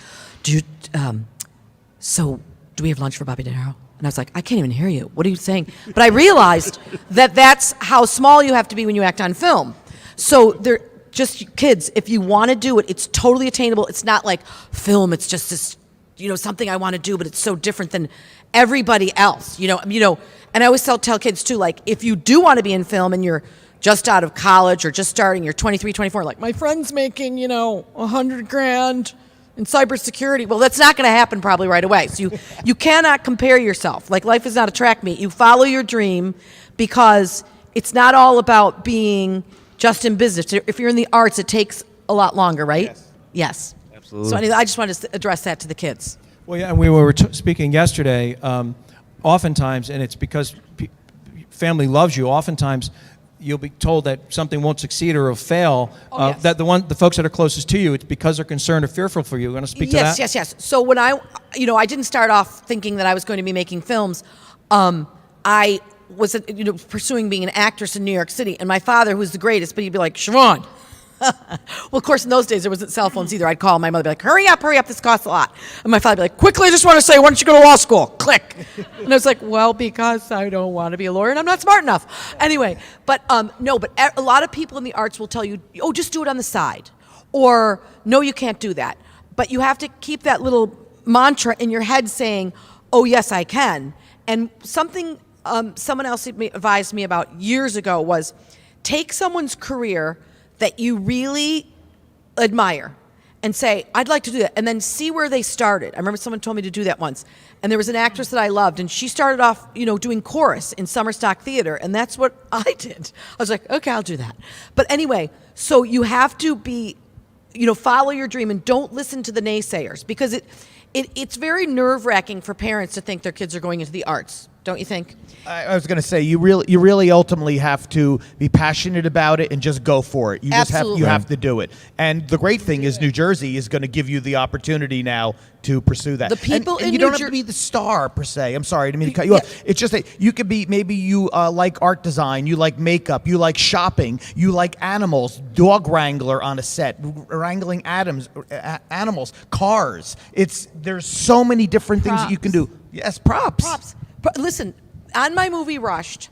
so do we have lunch for Bobby De Niro? And I was like, I can't even hear you. What are you saying? But I realized that that's how small you have to be when you act on film. So they're just kids. If you want to do it, it's totally attainable. It's not like film. It's just this, something I want to do, but it's so different than everybody else. And I always tell kids too, like, if you do want to be in film and you're just out of college or just starting, you're 23, 24, like my friend's making, $100,000 in cybersecurity. Well, that's not going to happen probably right away. So you cannot compare yourself. Like, life is not a track meet. You follow your dream, because it's not all about being just in business. If you're in the arts, it takes a lot longer, right? Yes. Absolutely. So anyway, I just wanted to address that to the kids. Well, yeah, and we were speaking yesterday. Oftentimes, and it's because family loves you. Oftentimes, you'll be told that something won't succeed or will fail. Yes. That the folks that are closest to you, it's because they're concerned or fearful for you. You want to speak to that? Yes. So when I didn't start off thinking that I was going to be making films. I was pursuing being an actress in New York City, and my father, who's the greatest, but he'd be like, Siobhan. Well, of course, in those days, there wasn't cell phones either. I'd call my mother, be like, hurry up, this costs a lot. And my father would be like, quickly, I just want to say, why don't you go to law school? Click. And I was like, well, because I don't want to be a lawyer and I'm not smart enough. Anyway, but a lot of people in the arts will tell you, oh, just do it on the side. Or, no, you can't do that. But you have to keep that little mantra in your head saying, oh, yes, I can. And something someone else advised me about years ago was, take someone's career that you really admire and say, I'd like to do that, and then see where they started. I remember someone told me to do that once. And there was an actress that I loved, and she started off, doing chorus in summer stock theater, and that's what I did. I was like, okay, I'll do that. But anyway, so you have to be, follow your dream, and don't listen to the naysayers, because it's very nerve-wracking for parents to think their kids are going into the arts. Don't you think? I was going to say, you really ultimately have to be passionate about it and just go for it. You have to do it. And the great thing is, New Jersey is going to give you the opportunity now to pursue that. The people and in you New don't have to be the star per se. I'm sorry, I didn't mean to cut you off. It's just that you could be, maybe you like art design, you like makeup, you like shopping, you like animals, dog wrangler on a set, wrangling animals, cars. There's so many different things that you can do. Yes, props. Listen, on my movie Rushed,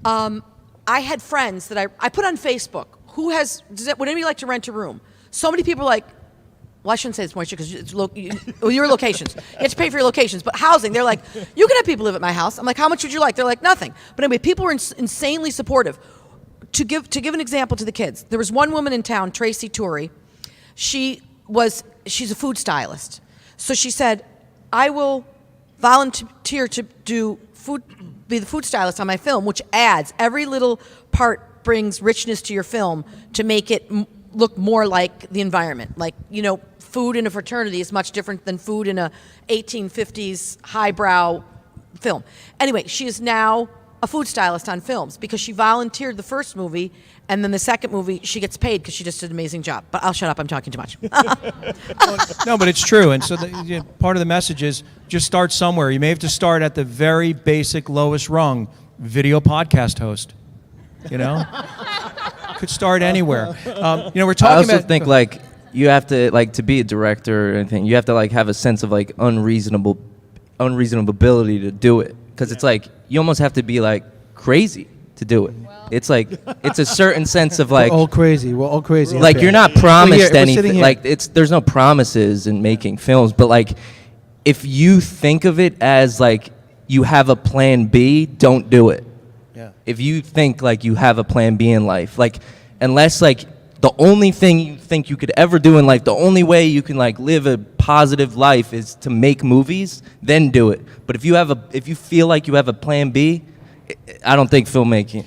I had friends that I put on Facebook. Would anybody like to rent a room? So many people are like, well, I shouldn't say this more because it's your locations. You have to pay for your locations. But housing, they're like, you can have people live at my house. I'm like, how much would you like? They're like, nothing. But anyway, people were insanely supportive. To give an example to the kids, there was one woman in town, Tracy Torrey. She's a food stylist. So she said, I will volunteer to be the food stylist on my film, which adds, every little part brings richness to your film to make it look more like the environment. Like, food in a fraternity is much different than food in a 1850s highbrow film. Anyway, she is now a food stylist on films because she volunteered the first movie, and then the second movie she gets paid because she just did an amazing job. But I'll shut up, I'm talking too much. No, but it's true. And so part of the message is just start somewhere. You may have to start at the very basic lowest rung, video podcast host. Could start anywhere. We're talking I also about think you have to be a director or anything. You have to have a sense of unreasonable ability to do it, because it's you almost have to be crazy to do it. It's it's a certain sense of We're all crazy. you're not promised anything. There's no promises in making films, but if you think of it as you have a plan B, don't do it. Yeah. If you think you have a plan B in life, unless the only thing you think you could ever do in life, the only way you can live a positive life is to make movies, then do it. But if you feel like you have a plan B, I don't think filmmaking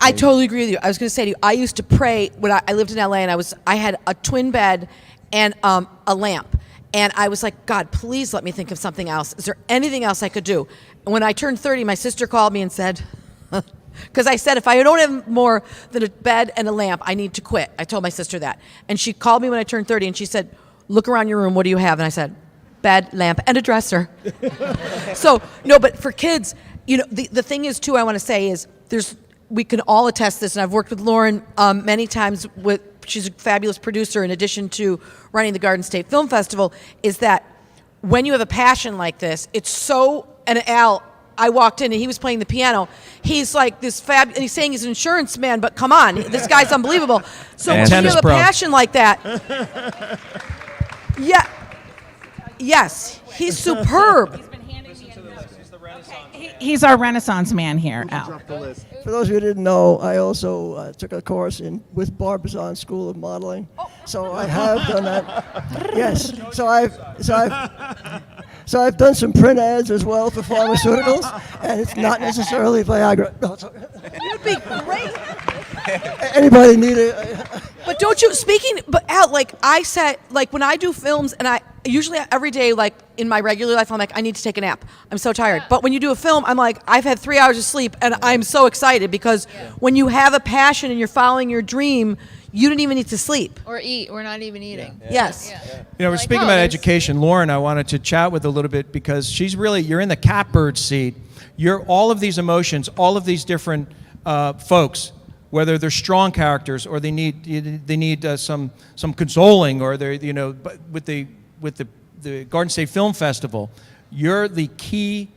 I totally agree with you. I was going to say to you, I used to pray when I lived in LA, and I had a twin bed and a lamp. And I was like, God, please let me think of something else. Is there anything else I could do? And when I turned 30, my sister called me and said, Because I said, if I don't have more than a bed and a lamp, I need to quit. I told my sister that. And she called me when I turned 30 and she said, look around your room, what do you have? And I said, bed, lamp, and a dresser. So, no, but for kids, you know, the thing is, too, I want to say is we can all attest this, and I've worked with Lauren many times she's a fabulous producer in addition to running the Garden State Film Festival, is that when you have a passion like this, it's so, and Al, I walked in and he was playing the piano. He's like this and he's saying he's an insurance man, but come on, this guy's unbelievable. So when you have a passion like that, yeah, yes, he's superb. He's our Renaissance man here, Al. For those of you who didn't know, I also took a course with Barbizon School of Modeling, so I have done that. Yes, so I've done some print ads as well for pharmaceuticals, and it's not necessarily Viagra. No, You'd be great. Anybody need it? But don't you, but Al, like I said, like when I do films, and I usually every day, like in my regular life, I'm like, I need to take a nap. I'm so tired. But when you do a film, I'm like, I've had 3 hours of sleep, and I'm so excited because when you have a passion and you're following your dream, you didn't even need to sleep. Or eat. We're not even eating. Yes. You know, we're speaking about education. Lauren, I wanted to chat with a little bit because you're in the catbird seat. You're all of these emotions, all of these different folks, whether they're strong characters or they need some consoling, or they're, you know, but with the Garden State Film Festival, you're the key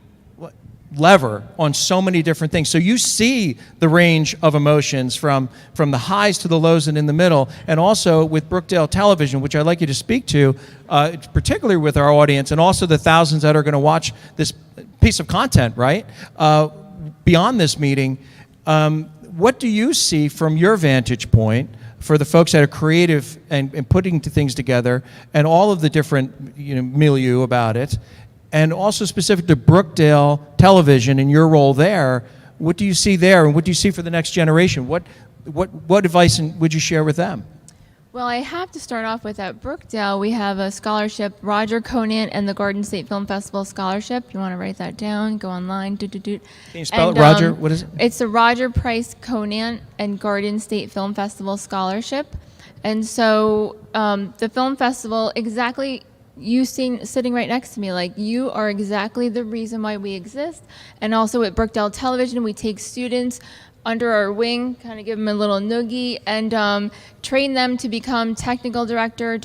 lever on so many different things. So you see the range of emotions from the highs to the lows and in the middle. And also with Brookdale Television, which I'd like you to speak to, particularly with our audience and also the thousands that are going to watch this piece of content, right? Beyond this meeting, what do you see from your vantage point for the folks that are creative and putting things together and all of the different milieu about it? And also specific to Brookdale Television and your role there, what do you see there, and what do you see for the next generation? What advice would you share with them? Well, I have to start off with at Brookdale, we have a scholarship, Roger Conant and the Garden State Film Festival Scholarship. You want to write that down, go online. Can you spell it, Roger? What is it? It's the Roger Price Conant and Garden State Film Festival Scholarship. And so the film festival, exactly, you sitting right next to me, like you are exactly the reason why we exist. And also at Brookdale Television, we take students under our wing, kind of give them a little noogie, and train them to become technical director,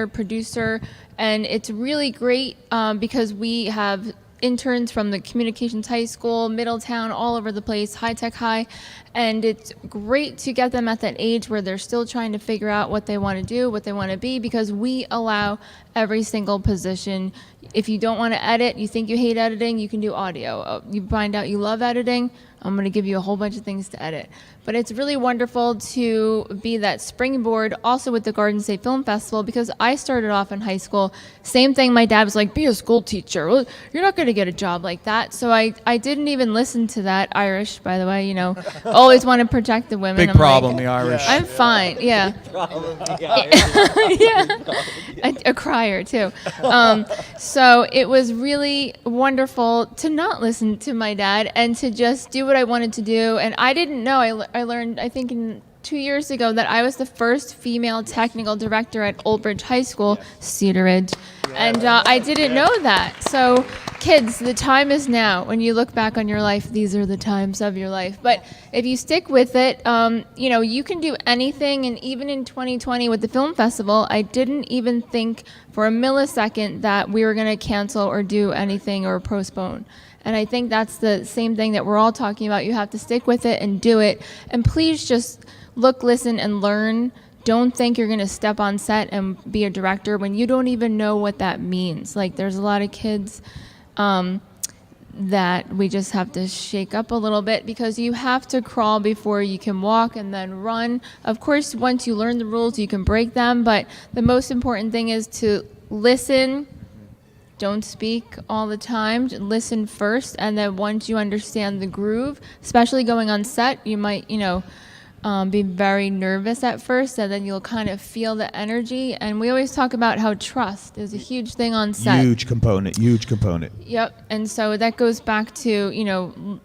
producer. And it's really great because we have interns from the Communications High School, Middletown, all over the place, High Tech High. And it's great to get them at that age where they're still trying to figure out what they want to do, what they want to be, because we allow every single position. If you don't want to edit, you think you hate editing, you can do audio. You find out you love editing, I'm going to give you a whole bunch of things to edit. But it's really wonderful to be that springboard also with the Garden State Film Festival, because I started off in high school. Same thing, my dad was like, be a school teacher. Well, you're not going to get a job like that. So I didn't even listen to that. Irish, by the way, always want to protect the women. Big problem, the Irish. I'm fine, yeah. A crier, too. So it was really wonderful to not listen to my dad and to just do what I wanted to do. And I didn't know, I learned, I think 2 years ago, that I was the first female technical director at Old Bridge High School, Cedar Ridge. And I didn't know that. So kids, the time is now. When you look back on your life, these are the times of your life. But if you stick with it, you can do anything. And even in 2020 with the film festival, I didn't even think for a millisecond that we were going to cancel or do anything or postpone. And I think that's the same thing that we're all talking about. You have to stick with it and do it. And please just look, listen, and learn. Don't think you're going to step on set and be a director when you don't even know what that means. Like, there's a lot of kids that we just have to shake up a little bit, because you have to crawl before you can walk and then run. Of course, once you learn the rules, you can break them. But the most important thing is to listen. Don't speak all the time. Listen first, and then once you understand the groove, especially going on set, you might, be very nervous at first, and then you'll kind of feel the energy. And we always talk about how trust is a huge thing on set. Huge component. Yep. And so that goes back to,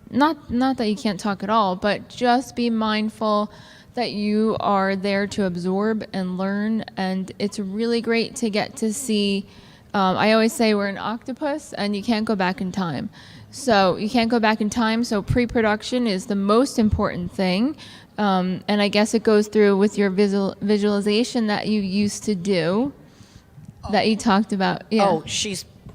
not that you can't talk at all, but just be mindful that you are there to absorb and learn, and it's really great to get to see. I always say we're an octopus, and you can't go back in time. So you can't go back in time. So pre-production is the most important thing, and I guess it goes through with your visualization that you used to do, that you talked about. Yeah. Oh,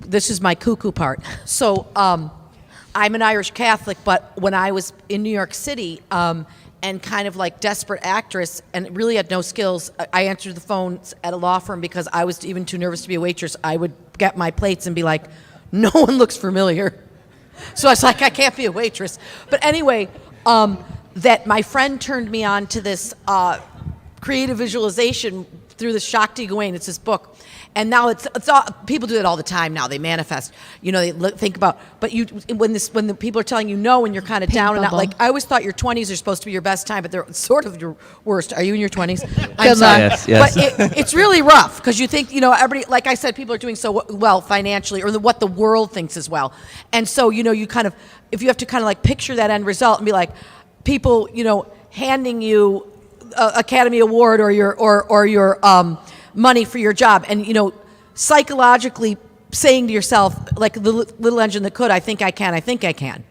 this is my cuckoo part. So I'm an Irish Catholic, but when I was in New York City and kind of like desperate actress and really had no skills, I answered the phones at a law firm because I was even too nervous to be a waitress. I would get my plates and be like, no one looks familiar. So I was like, I can't be a waitress. But anyway, that my friend turned me on to this creative visualization through the Shakti Gawain. It's this book. And now it's all, people do it all the time now. They manifest, they think about, but when the people are telling you no and you're kind of down and out, like I always thought your 20s are supposed to be your best time, but they're sort of your worst. Are you in your 20s? I'm sorry. Yes. But it's really rough because you think, everybody, like I said, people are doing so well financially or what the world thinks as well. And so, you kind of, if you have to kind of like picture that end result and be like, people, handing you Academy Award or your money for your job, and psychologically saying to yourself, like the little engine that could, I think I can.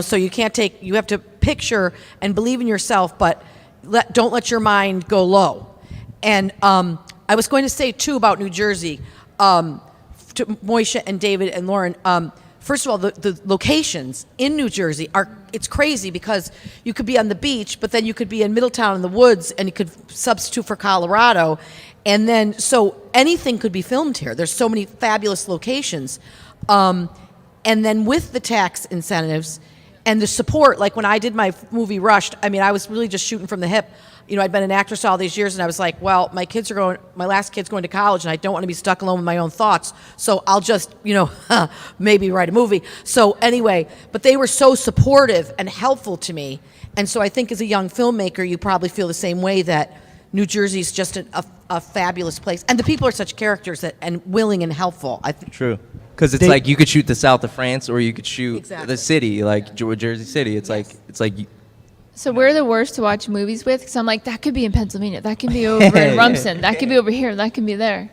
So you have to picture and believe in yourself, but don't let your mind go low. And I was going to say too about New Jersey, to Moisha and David and Lauren. First of all, the locations in New Jersey it's crazy because you could be on the beach, but then you could be in Middletown in the woods, and you could substitute for Colorado. And then, so anything could be filmed here. There's so many fabulous locations. And then with the tax incentives and the support, like when I did my movie Rushed, I was really just shooting from the hip. I'd been an actress all these years, and I was like, well, my last kid's going to college, and I don't want to be stuck alone with my own thoughts. So I'll just, maybe write a movie. So anyway, but they were so supportive and helpful to me. And so I think as a young filmmaker, you probably feel the same way, that New Jersey is just a fabulous place. And the people are such characters and willing and helpful. True. Because it's like you could shoot the south of France, or you could shoot the city, like Jersey City. It's like. So we're the worst to watch movies with, because I'm like, that could be in Pennsylvania, that could be over in Rumson, that could be over here, that could be there.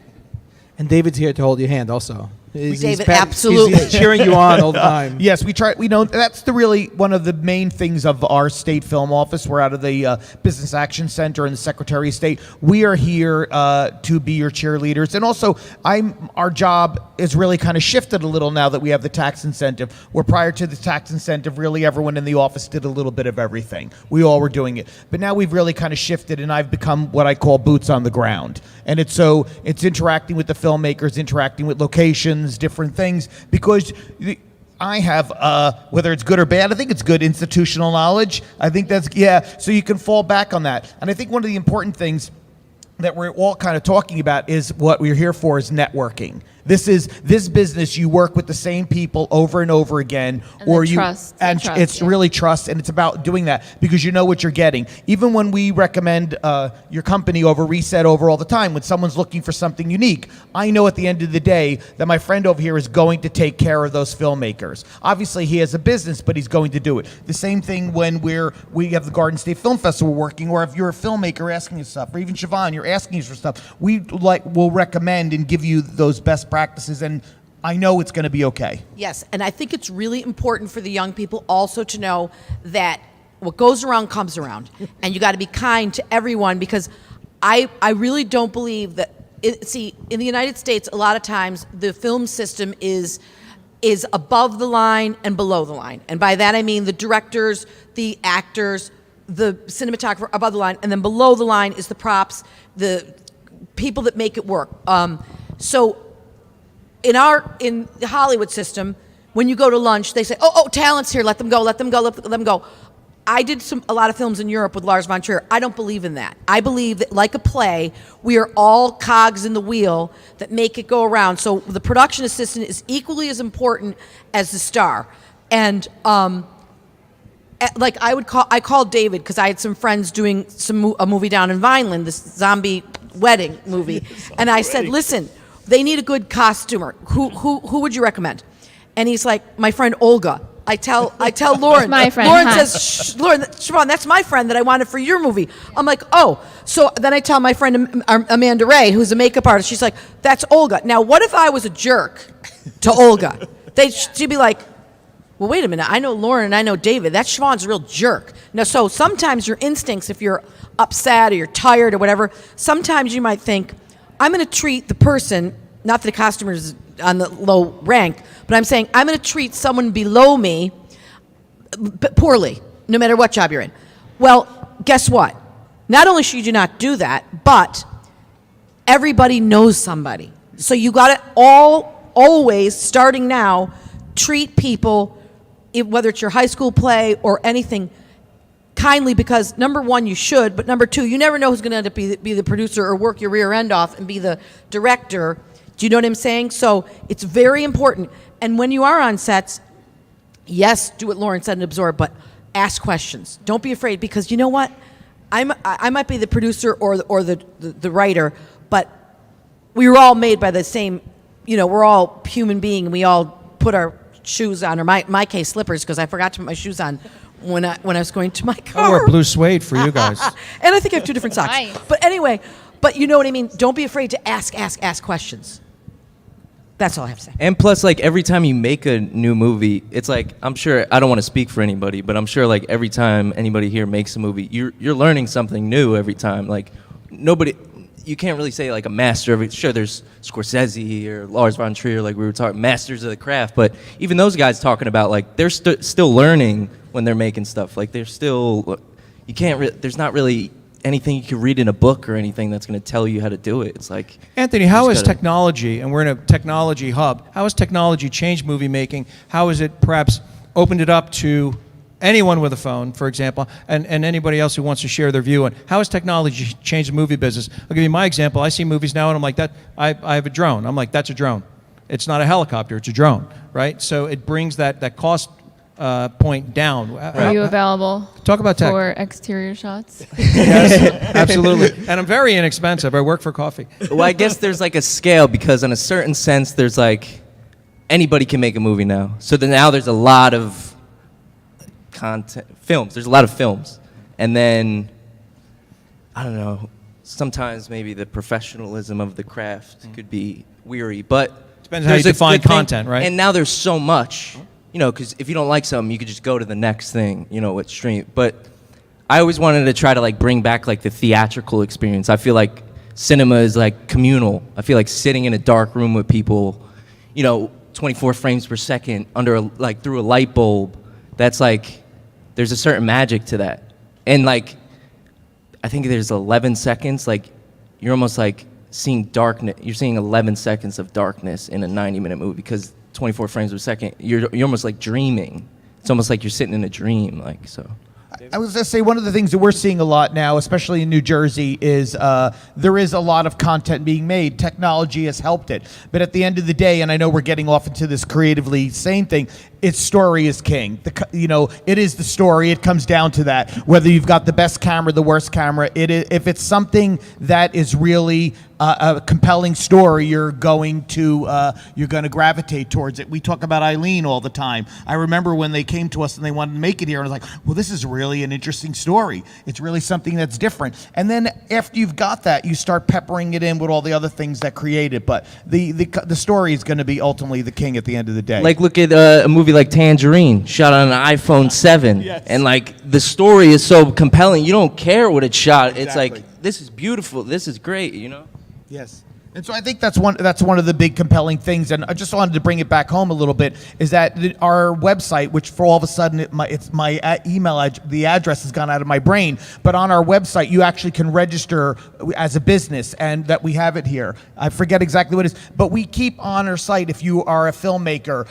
And David's here to hold your hand also. David, absolutely. He's cheering you on all the time. Yes, we try. That's really one of the main things of our state film office. We're out of the Business Action Center in the Secretary of State. We are here to be your cheerleaders, and also our job is really kind of shifted a little now that we have the tax incentive. Where prior to the tax incentive, really everyone in the office did a little bit of everything. We all were doing it, but now we've really kind of shifted, and I've become what I call boots on the ground. And it's interacting with the filmmakers, interacting with locations, different things, because I have, whether it's good or bad, I think it's good institutional knowledge. I think so you can fall back on that. And I think one of the important things that we're all kind of talking about is what we're here for is networking. This business, you work with the same people over and over again, it's really trust, and it's about doing that because you know what you're getting. Even when we recommend your company over Reset over all the time, when someone's looking for something unique, I know at the end of the day that my friend over here is going to take care of those filmmakers. Obviously, he has a business, but he's going to do it. The same thing when we have the Garden State Film Festival working, or if you're a filmmaker asking us stuff, or even Siobhan, you're asking us for stuff, we'll recommend and give you those best practices, and I know it's going to be okay. Yes, and I think it's really important for the young people also to know that what goes around comes around, and you got to be kind to everyone, because I really don't believe that. In the United States, a lot of times the film system is above the line and below the line, and by that I mean the directors, the actors, the cinematographer above the line, and then below the line is the props, the people that make it work. So in the Hollywood system, when you go to lunch, they say, oh, talent's here, let them go. I did a lot of films in Europe with Lars von Trier. I don't believe in that. I believe that, like a play, we are all cogs in the wheel that make it go around. So the production assistant is equally as important as the star. And I called David because I had some friends doing a movie down in Vineland, this zombie wedding movie, and I said, listen, they need a good costumer. Who would you recommend? And he's like, my friend Olga. I tell Lauren. My friend, Lauren hi. says, Lauren, Siobhan, that's my friend that I wanted for your movie. I'm like, oh. So then I tell my friend Amanda Ray, who's a makeup artist. She's like, that's Olga. Now, what if I was a jerk to Olga? She'd be like, well, wait a minute. I know Lauren and I know David. That Siobhan's a real jerk. Now, so sometimes your instincts, if you're upset or you're tired or whatever, sometimes you might think, I'm going to treat the person, not that the customer's on the low rank, but I'm saying I'm going to treat someone below me poorly, no matter what job you're in. Well, guess what? Not only should you not do that, but everybody knows somebody. So you got to always, starting now, treat people, whether it's your high school play or anything, kindly, because number one, you should, but number two, you never know who's going to end up be the producer or work your rear end off and be the director. Do you know what I'm saying? So it's very important. And when you are on sets, yes, do what Lauren said and absorb, but ask questions. Don't be afraid, because you know what? I might be the producer or the writer, but we were all made by the same, we're all human beings, and we all put our shoes on, or my case, slippers, because I forgot to put my shoes on when I was going to my car. I wear blue suede for you guys. And I think I have two different socks. Nice. But anyway, but you know what I mean? Don't be afraid to ask questions. That's all I have to say. And plus, like, every time you make a new movie, it's like, I'm sure, I don't want to speak for anybody, but I'm sure, like, every time anybody here makes a movie, you're learning something new every time. Like, you can't really say, like, a master of it. Sure, there's Scorsese or Lars von Trier, like we were talking, masters of the craft, but even those guys talking about, like, they're still learning when they're making stuff. Like, they're still, there's not really anything you can read in a book or anything that's going to tell you how to do it. It's like, Anthony, how has technology, and we're in a technology hub, how has technology changed movie making? How has it perhaps opened it up to anyone with a phone, for example, and anybody else who wants to share their view on how has technology changed the movie business? I'll give you my example. I see movies now and I'm like, I have a drone. I'm like, that's a drone. It's not a helicopter, it's a drone, right? So it brings that cost point down. Are you available? Talk about tech. For exterior shots? Yes, absolutely. And I'm very inexpensive. I work for coffee. well, I guess there's like a scale, because in a certain sense, there's like, anybody can make a movie now. So then now there's a lot of films. There's a lot of films. And then, I don't know, sometimes maybe the professionalism of the craft could be weary, but depends how you define content, right? And now there's so much, because if you don't like something, you could just go to the next thing, with stream. But I always wanted to try to like bring back like the theatrical experience. I feel like cinema is like communal. I feel like sitting in a dark room with people, 24 frames per second through a light bulb. That's like, there's a certain magic to that. And like, I think there's 11 seconds, like you're almost like seeing darkness. You're seeing 11 seconds of darkness in a 90-minute movie, because 24 frames per second, you're almost like dreaming. It's almost like you're sitting in a dream, like, so. I was going to say, one of the things that we're seeing a lot now, especially in New Jersey, is there is a lot of content being made. Technology has helped it. But at the end of the day, and I know we're getting off into this creatively sane thing, its story is king. It is the story. It comes down to that. Whether you've got the best camera, the worst camera, if it's something that is really a compelling story, you're going to gravitate towards it. We talk about Eileen all the time. I remember when they came to us and they wanted to make it here, and I was like, well, this is really an interesting story. It's really something that's different. And then after you've got that, you start peppering it in with all the other things that create it. But the story is going to be ultimately the king at the end of the day. Like, look at a movie like Tangerine, shot on an iPhone 7. Yes. And like, the story is so compelling, you don't care what it's shot. It's like, this is beautiful, this is great, Yes. And so I think that's one of the big compelling things, and I just wanted to bring it back home a little bit, is that our website, which for all of a sudden it's my email, the address has gone out of my brain, but on our website you actually can register as a business, and that we have it here. I forget exactly what it is, but we keep on our site, if you are a filmmaker,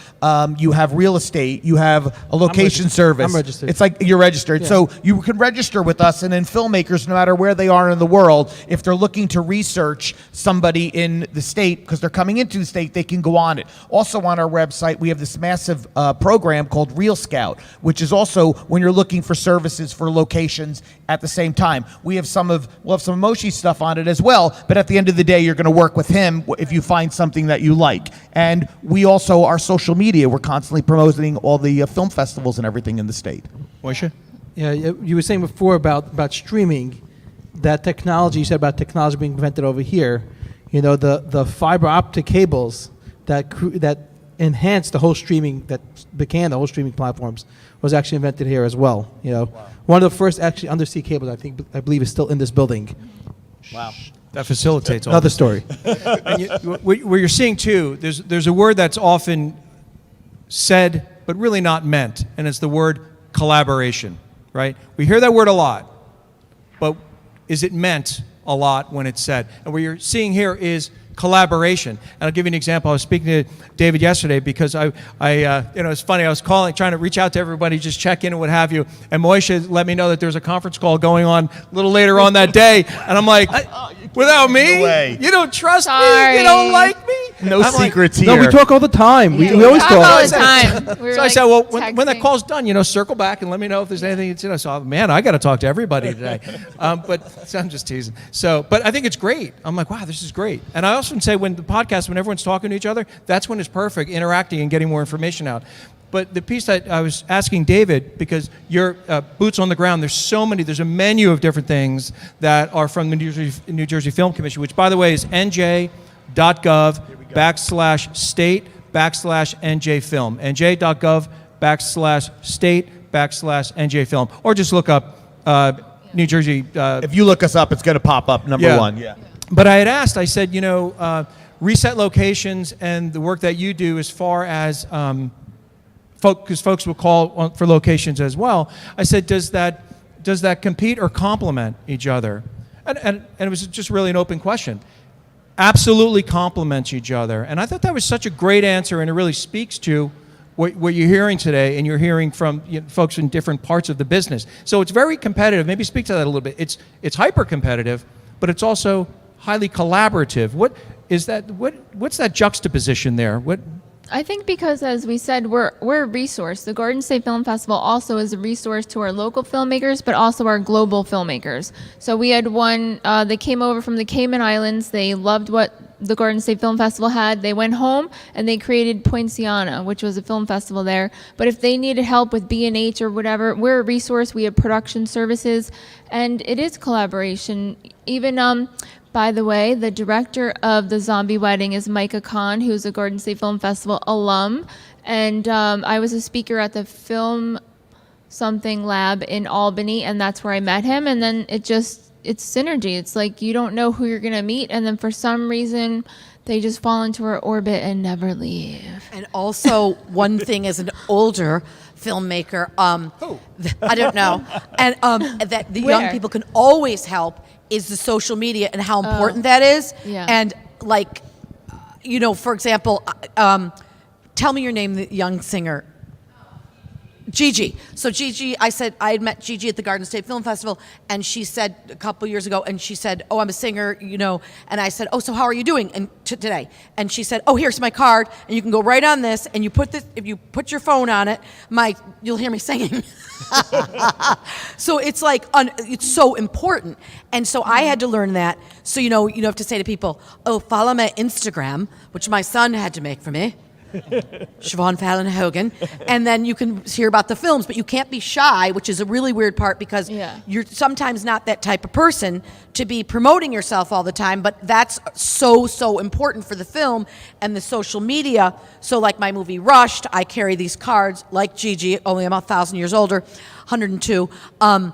you have real estate, you have a location service. I'm registered. It's like you're registered. Yeah. So you can register with us, and then filmmakers, no matter where they are in the world, if they're looking to research somebody in the state, because they're coming into the state, they can go on it. Also on our website, we have this massive program called Real Scout, which is also when you're looking for services for locations at the same time. We'll have some of Moshe's stuff on it as well, but at the end of the day, you're going to work with him if you find something that you like. And we also, our social media, we're constantly promoting all the film festivals and everything in the state. Moishe? Yeah, you were saying before about streaming, that technology, you said about technology being invented over here, the fiber optic cables that enhanced the whole streaming, that became the whole streaming platforms, was actually invented here as well. One of the first actually undersea cables, I believe, is still in this building. Wow. That facilitates all another this. story. And what you're seeing too, there's a word that's often said but really not meant, and it's the word collaboration, right? We hear that word a lot, but is it meant a lot when it's said? And what you're seeing here is collaboration. And I'll give you an example. I was speaking to David yesterday because it's funny. I was trying to reach out to everybody, just check in and what have you. And Moishe let me know that there's a conference call going on a little later on that day. And I'm like, without me, you don't trust me, you don't like me. No secrets here. No, we talk all the time. We always talk all the time. So I said, well, when that call's done, circle back and let me know if there's anything. So man, I got to talk to everybody today. But I'm just teasing. But I think it's great. I'm like, wow, this is great. And I often say when everyone's talking to each other, that's when it's perfect, interacting and getting more information out. But the piece that I was asking David, because you're boots on the ground, there's a menu of different things that are from the New Jersey Film Commission, which, by the way, is nj.gov/state/NJ Film. nj.gov/state/NJ Film. Or just look up New Jersey. If you look us up, it's going to pop up number one. Yeah. But I had asked, I said, reset locations and the work that you do as far as, because folks will call for locations as well. I said, does that compete or complement each other? And it was just really an open question. Absolutely complements each other. And I thought that was such a great answer, and it really speaks to what you're hearing today, and you're hearing from folks in different parts of the business. So it's very competitive. Maybe speak to that a little bit. It's hyper competitive, but it's also highly collaborative. What's that juxtaposition there? I think because, as we said, we're a resource. The Garden State Film Festival also is a resource to our local filmmakers, but also our global filmmakers. So we had one, they came over from the Cayman Islands. They loved what the Garden State Film Festival had. They went home and they created Poinciana, which was a film festival there. But if they needed help with B&H or whatever, we're a resource. We have production services, and it is collaboration. Even by the way, the director of The Zombie Wedding is Micah Khan, who's a Garden State Film Festival alum. And I was a speaker at the Film Something Lab in Albany, and that's where I met him. And then it's synergy. It's like you don't know who you're going to meet, and then for some reason, they just fall into our orbit and never leave. And also, one thing as an older filmmaker, I don't know, and that the young people can always help is the social media and how important that is. Yeah. And for example, tell me your name, the young singer. Gigi. So Gigi, I had met Gigi at the Garden State Film Festival, and she said a couple years ago, and she said, "Oh, I'm a singer, And I said, "Oh, so how are you doing today?" And she said, "Oh, here's my card, and you can go right on this, and if you put your phone on it, you'll hear me singing." So it's like it's so important, and so I had to learn that. So you have to say to people, "Oh, follow my Instagram," which my son had to make for me. Siobhan Fallon Hogan, and then you can hear about the films, but you can't be shy, which is a really weird part because you're sometimes not that type of person to be promoting yourself all the time, but that's so important for the film and the social media. So like my movie Rushed, I carry these cards like Gigi, only I'm 1,000 years older, 102, I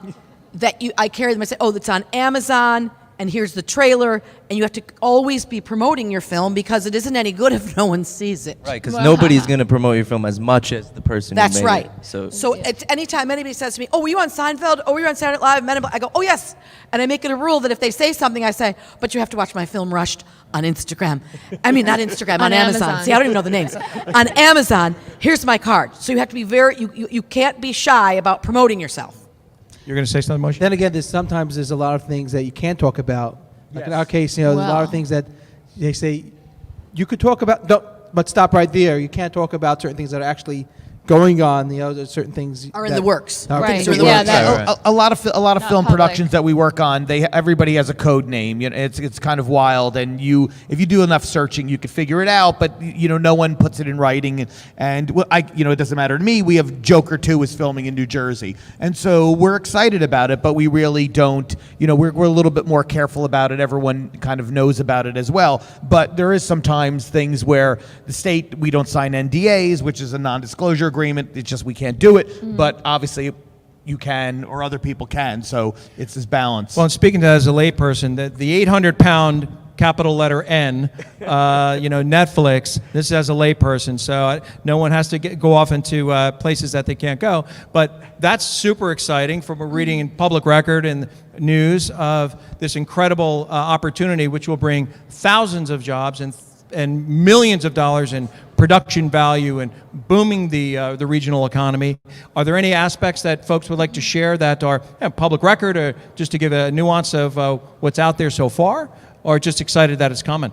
carry them. I say, "Oh, it's on Amazon, and here's the trailer," and you have to always be promoting your film because it isn't any good if no one sees it. Right, because nobody's going to promote your film as much as the person who made That's right. it. So anytime anybody says to me, "Oh, were you on Seinfeld? Oh, were you on Saturday Night Live?" I go, "Oh, yes." And I make it a rule that if they say something, I say, "But you have to watch my film Rushed on Instagram." I mean, not Instagram, on Amazon. See, I don't even know the names. On Amazon, here's my card. So you have to be you can't be shy about promoting yourself. You're going to say something, Moshe? Then again, there's a lot of things that you can't talk about. Like in our case, there's a lot of things that they say you could talk about, no, but stop right there. You can't talk about certain things that are actually going on. There's certain things Are in the works. Right. Are in the works. A lot of Not film public. productions that we work on, everybody has a code name. It's kind of wild, and if you do enough searching, you could figure it out. But no one puts it in writing, and it doesn't matter to me. We have Joker 2 is filming in New Jersey, and so we're excited about it. But we really don't. We're a little bit more careful about it. Everyone kind of knows about it as well. But there is sometimes things where the state, we don't sign NDAs, which is a non-disclosure agreement. It's just we can't do it. But obviously you can, or other people can, so it's this balance. Well, and speaking to that as a layperson, the 800-pound capital letter N, Netflix, this is as a layperson, so no one has to go off into places that they can't go. But that's super exciting from reading in public record and news of this incredible opportunity, which will bring thousands of jobs and millions of dollars in production value and booming the regional economy. Are there any aspects that folks would like to share that are public record, or just to give a nuance of what's out there so far, or just excited that it's coming?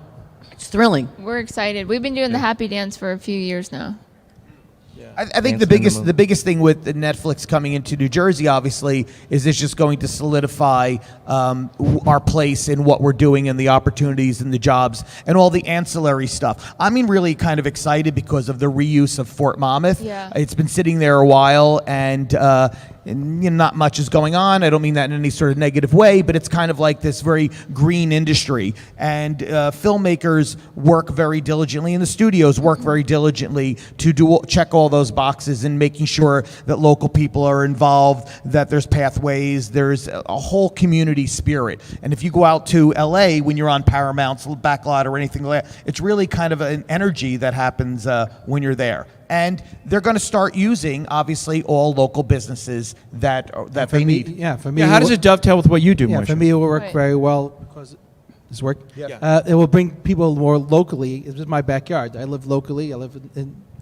It's thrilling. We're excited. We've been doing the Happy Dance for a few years now. I think the biggest thing with Netflix coming into New Jersey, obviously, is it's just going to solidify our place in what we're doing and the opportunities and the jobs and all the ancillary stuff. I mean, really kind of excited because of the reuse of Fort Monmouth. Yeah. It's been sitting there a while, and not much is going on. I don't mean that in any sort of negative way, but it's kind of like this very green industry. And filmmakers work very diligently, and the studios work very diligently to check all those boxes and making sure that local people are involved, that there's pathways, there's a whole community spirit. And if you go out to LA when you're on Paramount's backlot or anything like that, it's really kind of an energy that happens when you're there. And they're going to start using, obviously, all local businesses that they need. For me, how does it dovetail with what you do, Yeah, Moishe? for me, it will work very well because this work. Yeah. It will bring people more locally. This is my backyard. I live locally. I live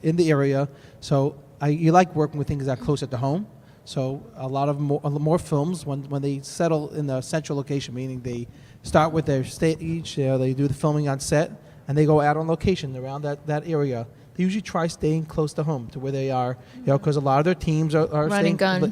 in the area, so you like working with things that are closer to home. So a lot of more films when they settle in the central location, meaning they start with their stage, they do the filming on set, and they go out on location around that area. They usually try staying close to home, to where they are, because a lot of their teams are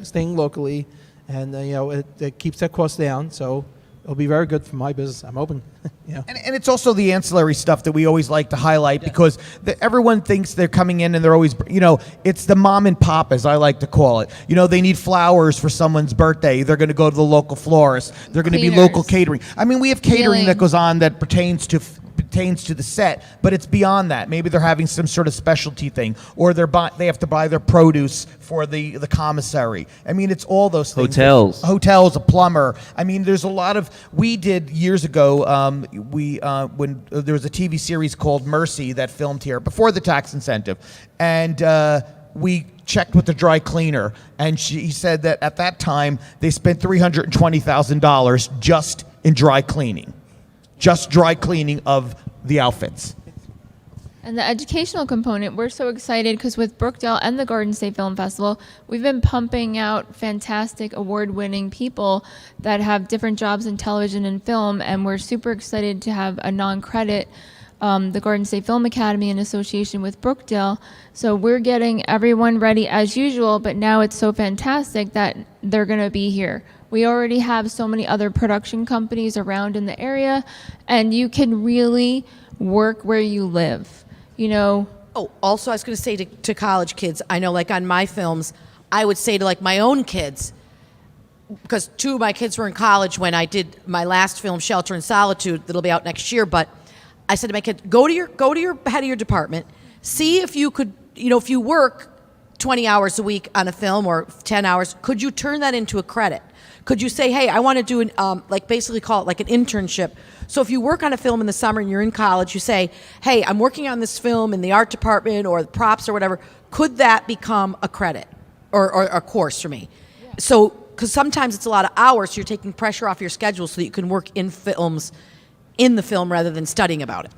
staying locally, and it keeps their costs down. So it'll be very good for my business. I'm open. And it's also the ancillary stuff that we always like to highlight because everyone thinks they're coming in and they're always, it's the mom and pop, as I like to call it. They need flowers for someone's birthday. They're going to go to the local florist. They're going to be local catering. I mean, we have catering that goes on that pertains to the set, but it's beyond that. Maybe they're having some sort of specialty thing, or they have to buy their produce for the commissary. I mean, it's all those things. Hotels, a plumber. I mean, there's a lot of. We did years ago. When there was a TV series called Mercy that filmed here before the tax incentive, and we checked with the dry cleaner, and she said that at that time they spent $320,000 just in dry cleaning. Just dry cleaning of the outfits. And the educational component, we're so excited because with Brookdale and the Garden State Film Festival, we've been pumping out fantastic award-winning people that have different jobs in television and film, and we're super excited to have a non-credit, the Garden State Film Academy in association with Brookdale. So we're getting everyone ready as usual, but now it's so fantastic that they're going to be here. We already have so many other production companies around in the area, and you can really work where you live. Oh, also, I was going to say to college kids, I know, like on my films, I would say to like my own kids, because two of my kids were in college when I did my last film, Shelter in Solitude, that'll be out next year. But I said to my kids, go to your head of your department, see if you could, if you work 20 hours a week on a film or 10 hours, could you turn that into a credit? Could you say, hey, I want to do basically call it like an internship. So if you work on a film in the summer and you're in college, you say, hey, I'm working on this film in the art department or the props or whatever. Could that become a credit or a course for me? Yeah. So, because sometimes it's a lot of hours, so you're taking pressure off your schedule so that you can work in the film rather than studying about it.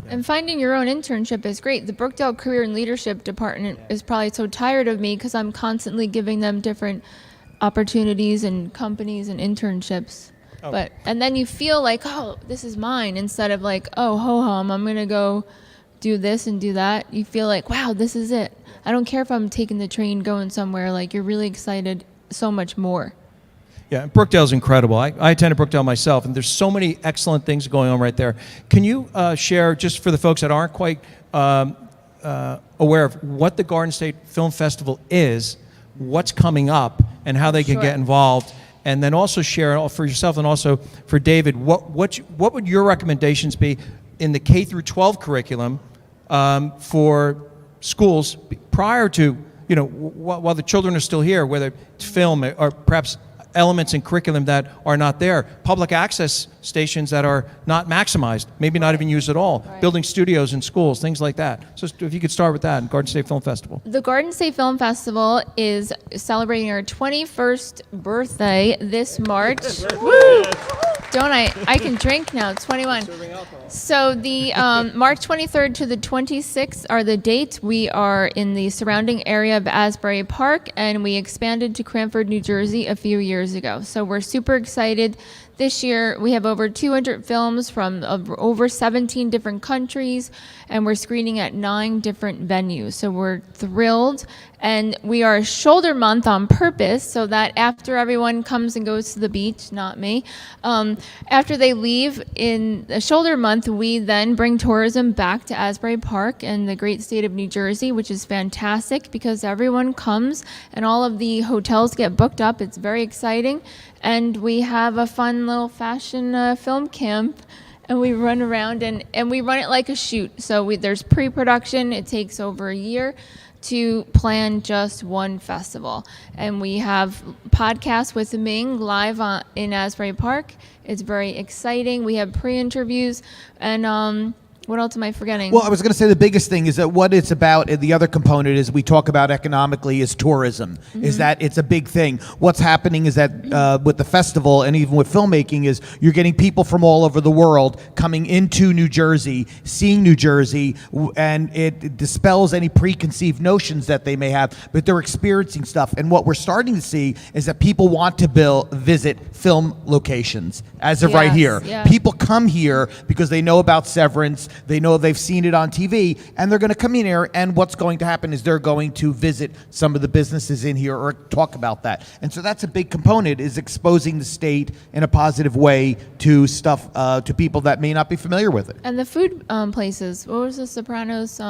And finding your own internship is great. The Brookdale Career and Leadership Department is probably so tired of me because I'm constantly giving them different opportunities and companies and internships. But and then you feel like, oh, this is mine, instead of like, oh, ho hum, I'm gonna go do this and do that. You feel like, wow, this is it. I don't care if I'm taking the train going somewhere. Like, you're really excited so much more. Yeah, Brookdale's incredible. I attended Brookdale myself, and there's so many excellent things going on right there. Can you share, just for the folks that aren't quite aware of what the Garden State Film Festival is, what's coming up, and how they can get involved? And then also share for yourself and also for David, what would your recommendations be in the K through 12 curriculum for schools prior to, while the children are still here, whether it's film or perhaps elements in curriculum that are not there, public access stations that are not maximized, maybe not even used at all, building studios in schools, things like that. So if you could start with that, Garden State Film Festival. The Garden State Film Festival is celebrating our 21st birthday this March. Woo! Don't I can drink now, 21. So the March 23rd to the 26th are the dates. We are in the surrounding area of Asbury Park, and we expanded to Cranford, New Jersey a few years ago. So we're super excited. This year, we have over 200 films from over 17 different countries, and we're screening at 9 different venues. So we're thrilled, and we are a shoulder month on purpose so that after everyone comes and goes to the beach, not me, after they leave in the shoulder month, we then bring tourism back to Asbury Park and the great state of New Jersey, which is fantastic because everyone comes and all of the hotels get booked up. It's very exciting. And we have a fun little fashion film camp, and we run around and we run it like a shoot. So there's pre-production. It takes over a year to plan just one festival. And we have podcasts with Ming live in Asbury Park. It's very exciting. We have pre-interviews, and what else am I forgetting? Well, I was going to say the biggest thing is that what it's about, and the other component is we talk about economically, is tourism, is that it's a big thing. What's happening is that with the festival and even with filmmaking is you're getting people from all over the world coming into New Jersey, seeing New Jersey, and it dispels any preconceived notions that they may have, but they're experiencing stuff. And what we're starting to see is that people want to visit film locations as of right here. Yeah. People come here because they know about Severance, they know they've seen it on TV, and they're going to come in here, and what's going to happen is they're going to visit some of the businesses in here or talk about that. And so that's a big component, is exposing the state in a positive way to stuff, to people that may not be familiar with it. And the food places. What was the Sopranos?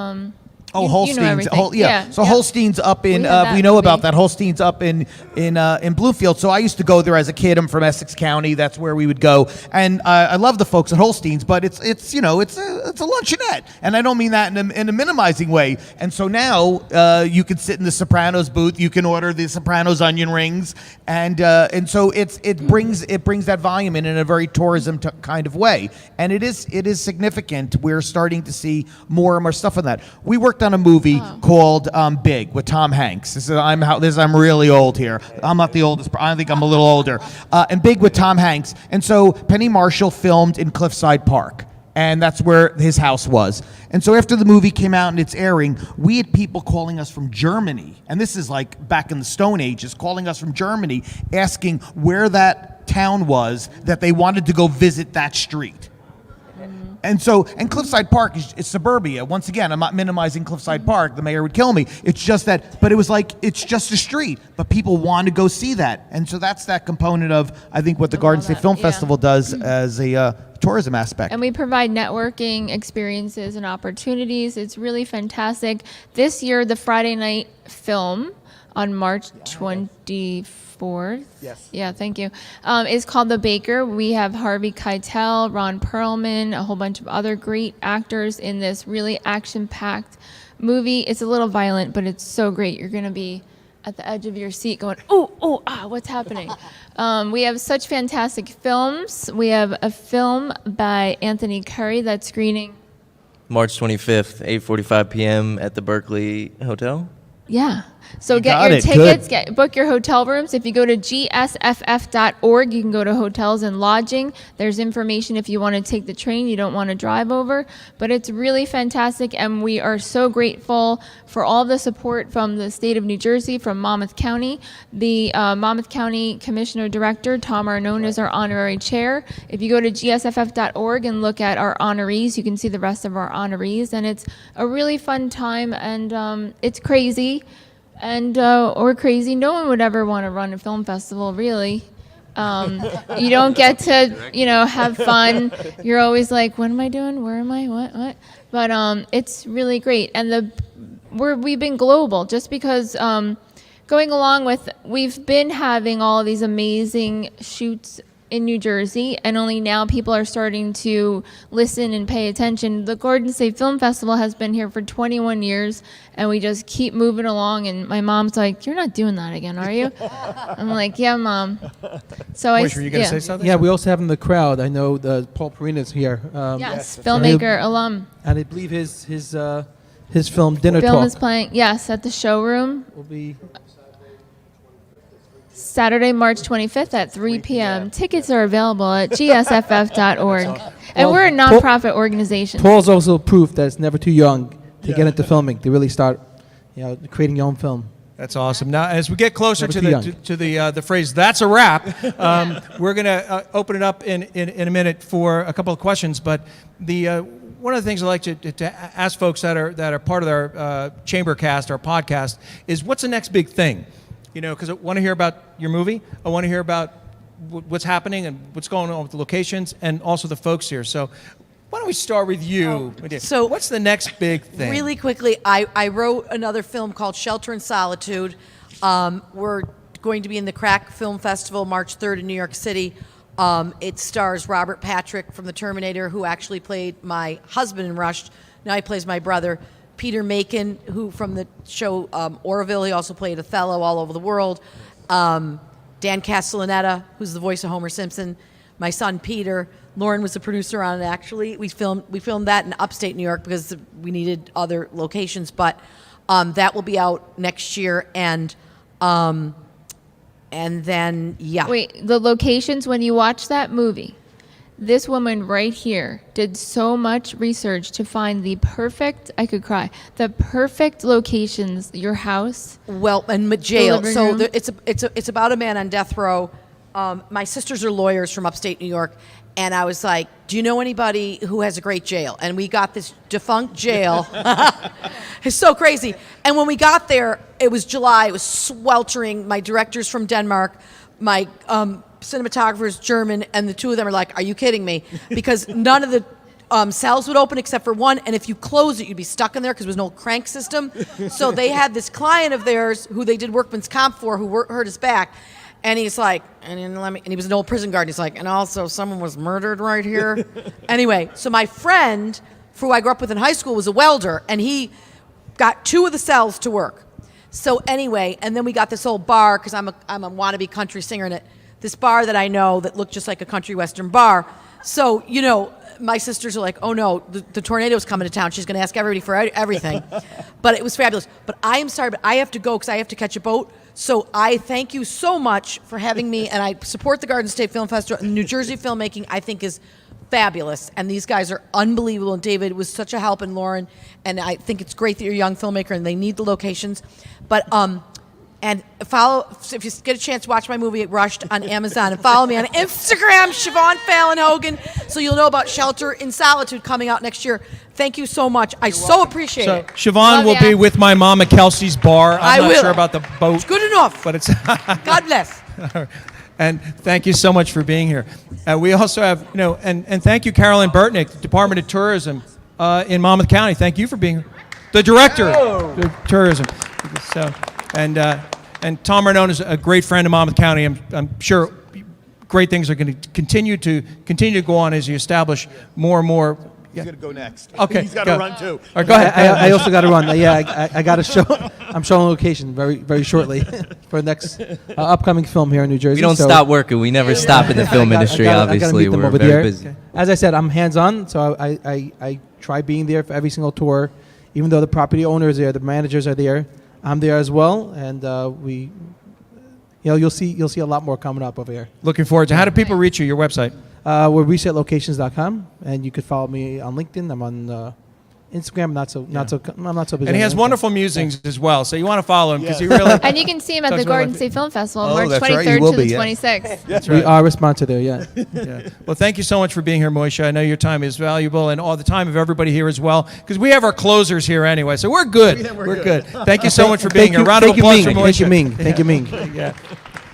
Oh, Holstein's. You know everything. So Holstein's up in, we know about that. Holstein's up in Bloomfield. So I used to go there as a kid. I'm from Essex County. That's where we would go. And I love the folks at Holstein's, but it's a luncheonette. And I don't mean that in a minimizing way. And so now you can sit in the Sopranos booth. You can order the Sopranos onion rings. And so it brings that volume in a very tourism kind of way. And it is significant. We're starting to see more and more stuff on that. We worked on a movie called Big with Tom Hanks. I'm really old here. I'm not the oldest. I think I'm a little older. And Big with Tom Hanks. And so Penny Marshall filmed in Cliffside Park. And that's where his house was. And so after the movie came out and it's airing, we had people calling us from Germany. And this is like back in the Stone Ages, calling us from Germany, asking where that town was that they wanted to go visit that street. And Cliffside Park is suburbia. Once again, I'm not minimizing Cliffside Park. The mayor would kill me. It's just that, but it was like, it's just a street, but people want to go see that. And so that's that component of, I think, what the Garden State Film Festival does as a tourism aspect. And we provide networking experiences and opportunities. It's really fantastic. This year, the Friday night film on March 24th. Yes. Yeah, thank you. Is called The Baker. We have Harvey Keitel, Ron Perlman, a whole bunch of other great actors in this really action-packed movie. It's a little violent, but it's so great. You're going to be at the edge of your seat going, what's happening? We have such fantastic films. We have a film by Anthony Curry that's screening March 25th, 8:45 p.m. at the Berkeley Hotel. Yeah. So get got your it. tickets, Good. book your hotel rooms. If you go to gsff.org, you can go to hotels and lodging. There's information if you want to take the train, you don't want to drive over. But it's really fantastic, and we are so grateful for all the support from the state of New Jersey, from Monmouth County. The Monmouth County Commissioner Director, Tom Arnone, is our honorary chair. If you go to gsff.org and look at our honorees, you can see the rest of our honorees, and it's a really fun time, and it's crazy, and or crazy. No one would ever want to run a film festival, really. You don't get to, have fun. You're always like, what am I doing? Where am I? What? But it's really great, and we've been global just because going along with, we've been having all of these amazing shoots in New Jersey, and only now people are starting to listen and pay attention. The Garden State Film Festival has been here for 21 years, and we just keep moving along, and my mom's like, you're not doing that again, are you? I'm like, yeah, Mom. So Were you going to say something? Yeah, we also have in the crowd, I know Paul Perina's here. Yes, filmmaker, alum. And I believe his film, Dinner Film Talk, is playing, yes, at the showroom. will be... Saturday, March 25th at 3 p.m. Tickets are available at gsff.org. And Well, we're a nonprofit organization. Paul's also proof that it's never too young to get into filming, to really start, creating your own film. That's awesome. Now, as we get closer Never to too young. the phrase "that's a wrap," we're going to open it up in a minute for a couple of questions. But one of the things I like to ask folks that are part of our ChamberCast, our podcast, is what's the next big thing? Because I want to hear about your movie. I want to hear about what's happening and what's going on with the locations and also the folks here. So why don't we start with you? So what's the next big thing? Really quickly, I wrote another film called Shelter in Solitude. We're going to be in the Crack Film Festival March 3rd in New York City. It stars Robert Patrick from The Terminator, who actually played my husband in Rush. Now he plays my brother. Peter Macon, who from the show Orville, he also played Othello all over the world. Dan Castellaneta, who's the voice of Homer Simpson. My son Peter. Lauren was the producer on it. Actually, we filmed that in upstate New York because we needed other locations. But that will be out next year, and then Wait, the locations when you watch that movie. This woman right here did so much research to find the perfect locations, your house. Well, and jail. The So living room. it's about a man on death row. My sisters are lawyers from upstate New York, and I was like, do you know anybody who has a great jail? And we got this defunct jail. It's so crazy. And when we got there, it was July. It was sweltering. My director's from Denmark. My cinematographer's German, and the two of them are like, are you kidding me? Because none of the cells would open except for one, and if you close it, you'd be stuck in there because there was no crank system. So they had this client of theirs who they did workman's comp for, who hurt his back, and he's like, and he was an old prison guard, and he's like, and also someone was murdered right here. Anyway, so my friend, who I grew up with in high school, was a welder, and he got two of the cells to work. So anyway, and then we got this old bar, because I'm a wannabe country singer, and this bar that I know that looked just like a country western bar. So, my sisters are like, oh no, the tornado's coming to town. She's going to ask everybody for everything. But it was fabulous. But I am sorry, but I have to go because I have to catch a boat. So I thank you so much for having me, and I support the Garden State Film Festival. And New Jersey filmmaking, I think, is fabulous. And these guys are unbelievable. And David was such a help, and Lauren. And I think it's great that you're a young filmmaker, and they need the locations. But and follow, if you get a chance to watch my movie Rushed on Amazon, and follow me on Instagram, Siobhan Fallon Hogan, so you'll know about Shelter in Solitude coming out next year. Thank you so much. I so appreciate it. Siobhan will be with my mom at Kelsey's bar. I'm not will. sure about the boat. It's good enough. But it's God bless. And thank you so much for being here. We also have, and thank you, Carolyn Burtnick, Department of Tourism in Monmouth County. Thank you for being here. The director of tourism. So, and Tom Arnone is a great friend of Monmouth County. I'm sure great things are going to continue to go on as you establish more and more. He's going to go next. Okay, He's got to run too. All right, go ahead. I also got to run. Yeah, I got to show. I'm showing location very, very shortly for the next upcoming film here in New Jersey. We don't stop working. We never stop in the film industry. I gotta Obviously, meet them we're over very there. busy. As I said, I'm hands-on, so I try being there for every single tour, even though the property owners are there, the managers are there. I'm there as well, and you'll see a lot more coming up over here. Looking forward to. How do people reach you? Your website? We're resetlocations.com, and you could follow me on LinkedIn. I'm on Instagram. I'm not so busy. And he on has Instagram. wonderful musings as well, so you want to follow him because he really. And you can see him at the talks about Garden life. State Film Festival, Oh, March that's right, you 23rd will to be, the yeah. 26th. That's We right. are a sponsor there, yeah. Yeah. Well, thank you so much for being here, Moishe. I know your time is valuable, and all the time of everybody here as well, because we have our closers here anyway, so we're good. Yeah, we're good. Thank you so much for being Thank here. you- Round of thank you, applause Ming. for Moishe. Thank you, Ming. Thank you, Ming. Yeah.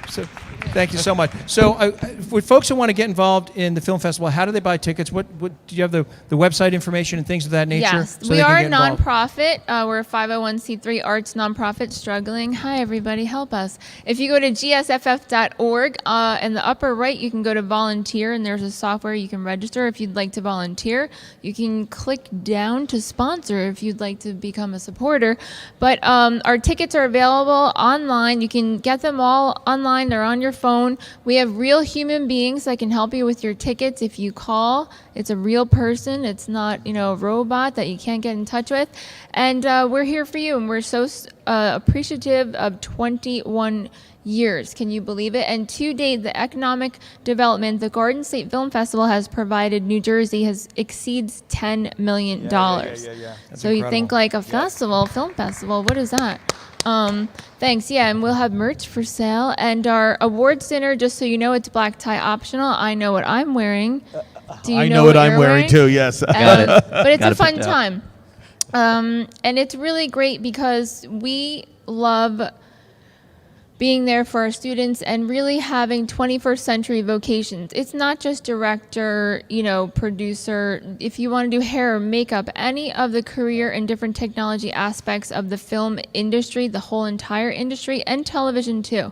So, thank you so much. So, with folks who want to get involved in the film festival, how do they buy tickets? What do you have the website information and things of that nature? Yes, so we they can are a get involved? nonprofit. We're a 501c3 arts nonprofit struggling. Hi, everybody, help us. If you go to gsff.org, in the upper right, you can go to volunteer, and there's a software you can register if you'd like to volunteer. You can click down to sponsor if you'd like to become a supporter. But our tickets are available online. You can get them all online. They're on your phone. We have real human beings that can help you with your tickets if you call. It's a real person. It's not, a robot that you can't get in touch with. And we're here for you. And we're so appreciative of 21 years. Can you believe it? And to date, the economic development the Garden State Film Festival has provided New Jersey exceeds $10 million. So you think like a festival, film festival, what is that? Thanks. Yeah, and we'll have merch for sale. And our awards dinner, just so you know, it's black tie optional. I know what I'm wearing. Do you I know what I'm you're wearing too, yes. Got it. But it's Got a it fun picked out. time. And it's really great because we love being there for our students and really having 21st century vocations. It's not just director, producer. If you want to do hair or makeup, any of the career and different technology aspects of the film industry, the whole entire industry, and television too.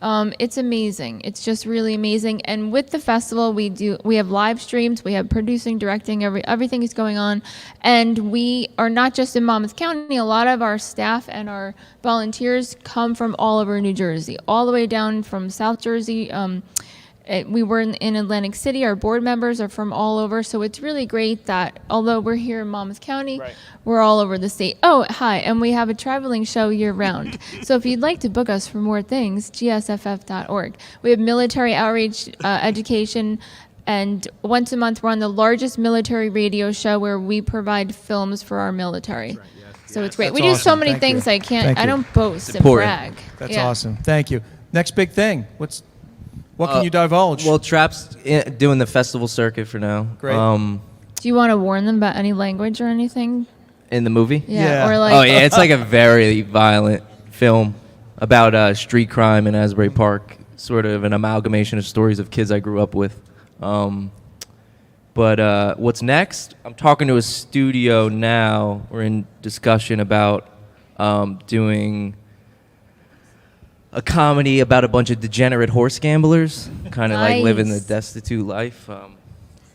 It's amazing. It's just really amazing. And with the festival, we have live streams, we have producing, directing, everything is going on. And we are not just in Monmouth County. A lot of our staff and our volunteers come from all over New Jersey, all the way down from South Jersey. We were in Atlantic City. Our board members are from all over. So it's really great that although we're here in Monmouth County, we're all over the state. Oh, hi. And we have a traveling show year round. So if you'd like to book us for more things, gsff.org. We have military outreach, education, and once a month we're on the largest military radio show where we provide films for our military. So it's great. That's we do so awesome. many Thank things you. I can't, Thank I you. don't boast and Important. brag. That's Yeah. awesome. Thank you. Next big thing. What can you divulge? Well, Trap's doing the festival circuit for now. Great. Do you want to warn them about any language or anything? In the movie? Yeah. Or like, Oh yeah, it's like a very violent film about street crime in Asbury Park, sort of an amalgamation of stories of kids I grew up with. But what's next? I'm talking to a studio now. We're in discussion about doing a comedy about a bunch of degenerate horse gamblers, kind of like living the Nice. destitute life.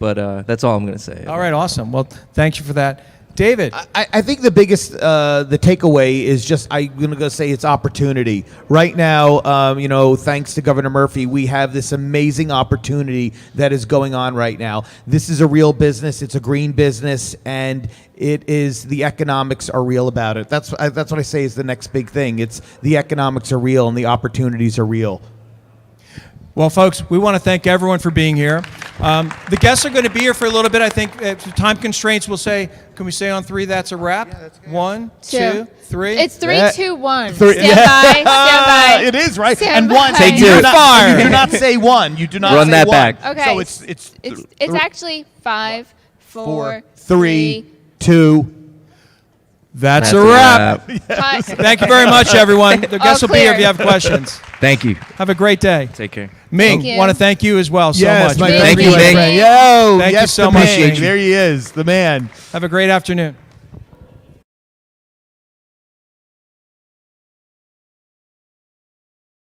But that's all I'm going to say. All right, awesome. Well, thank you for that. David. I think the biggest, the takeaway is just, I'm going to go say it's opportunity. Right now, thanks to Governor Murphy, we have this amazing opportunity that is going on right now. This is a real business. It's a green business, and the economics are real about it. That's what I say is the next big thing. It's the economics are real and the opportunities are real. Well, folks, we want to thank everyone for being here. The guests are going to be here for a little bit. I think time constraints will say, can we say on three that's a wrap? Yeah, that's good. 1, 2, 3. It's 3, 2, 1. Three. Stand by. Stand by. It is, right? Stand And one. by. Take You two. do not- Fire. You do not say one. You do not Run say that one. back. Okay. So it's actually 5, 4, 3, 2. That's That's a a wrap. wrap. Cut. Thank you very much, everyone. The guests will be here if you have questions. Thank you. Have a great day. Take care. Ming, Thank you. want to thank you as well so Yes, much. my Thank friend. you, Ming. Yo, Thank you yes, so the much. man. There he is, the man. Have a great afternoon.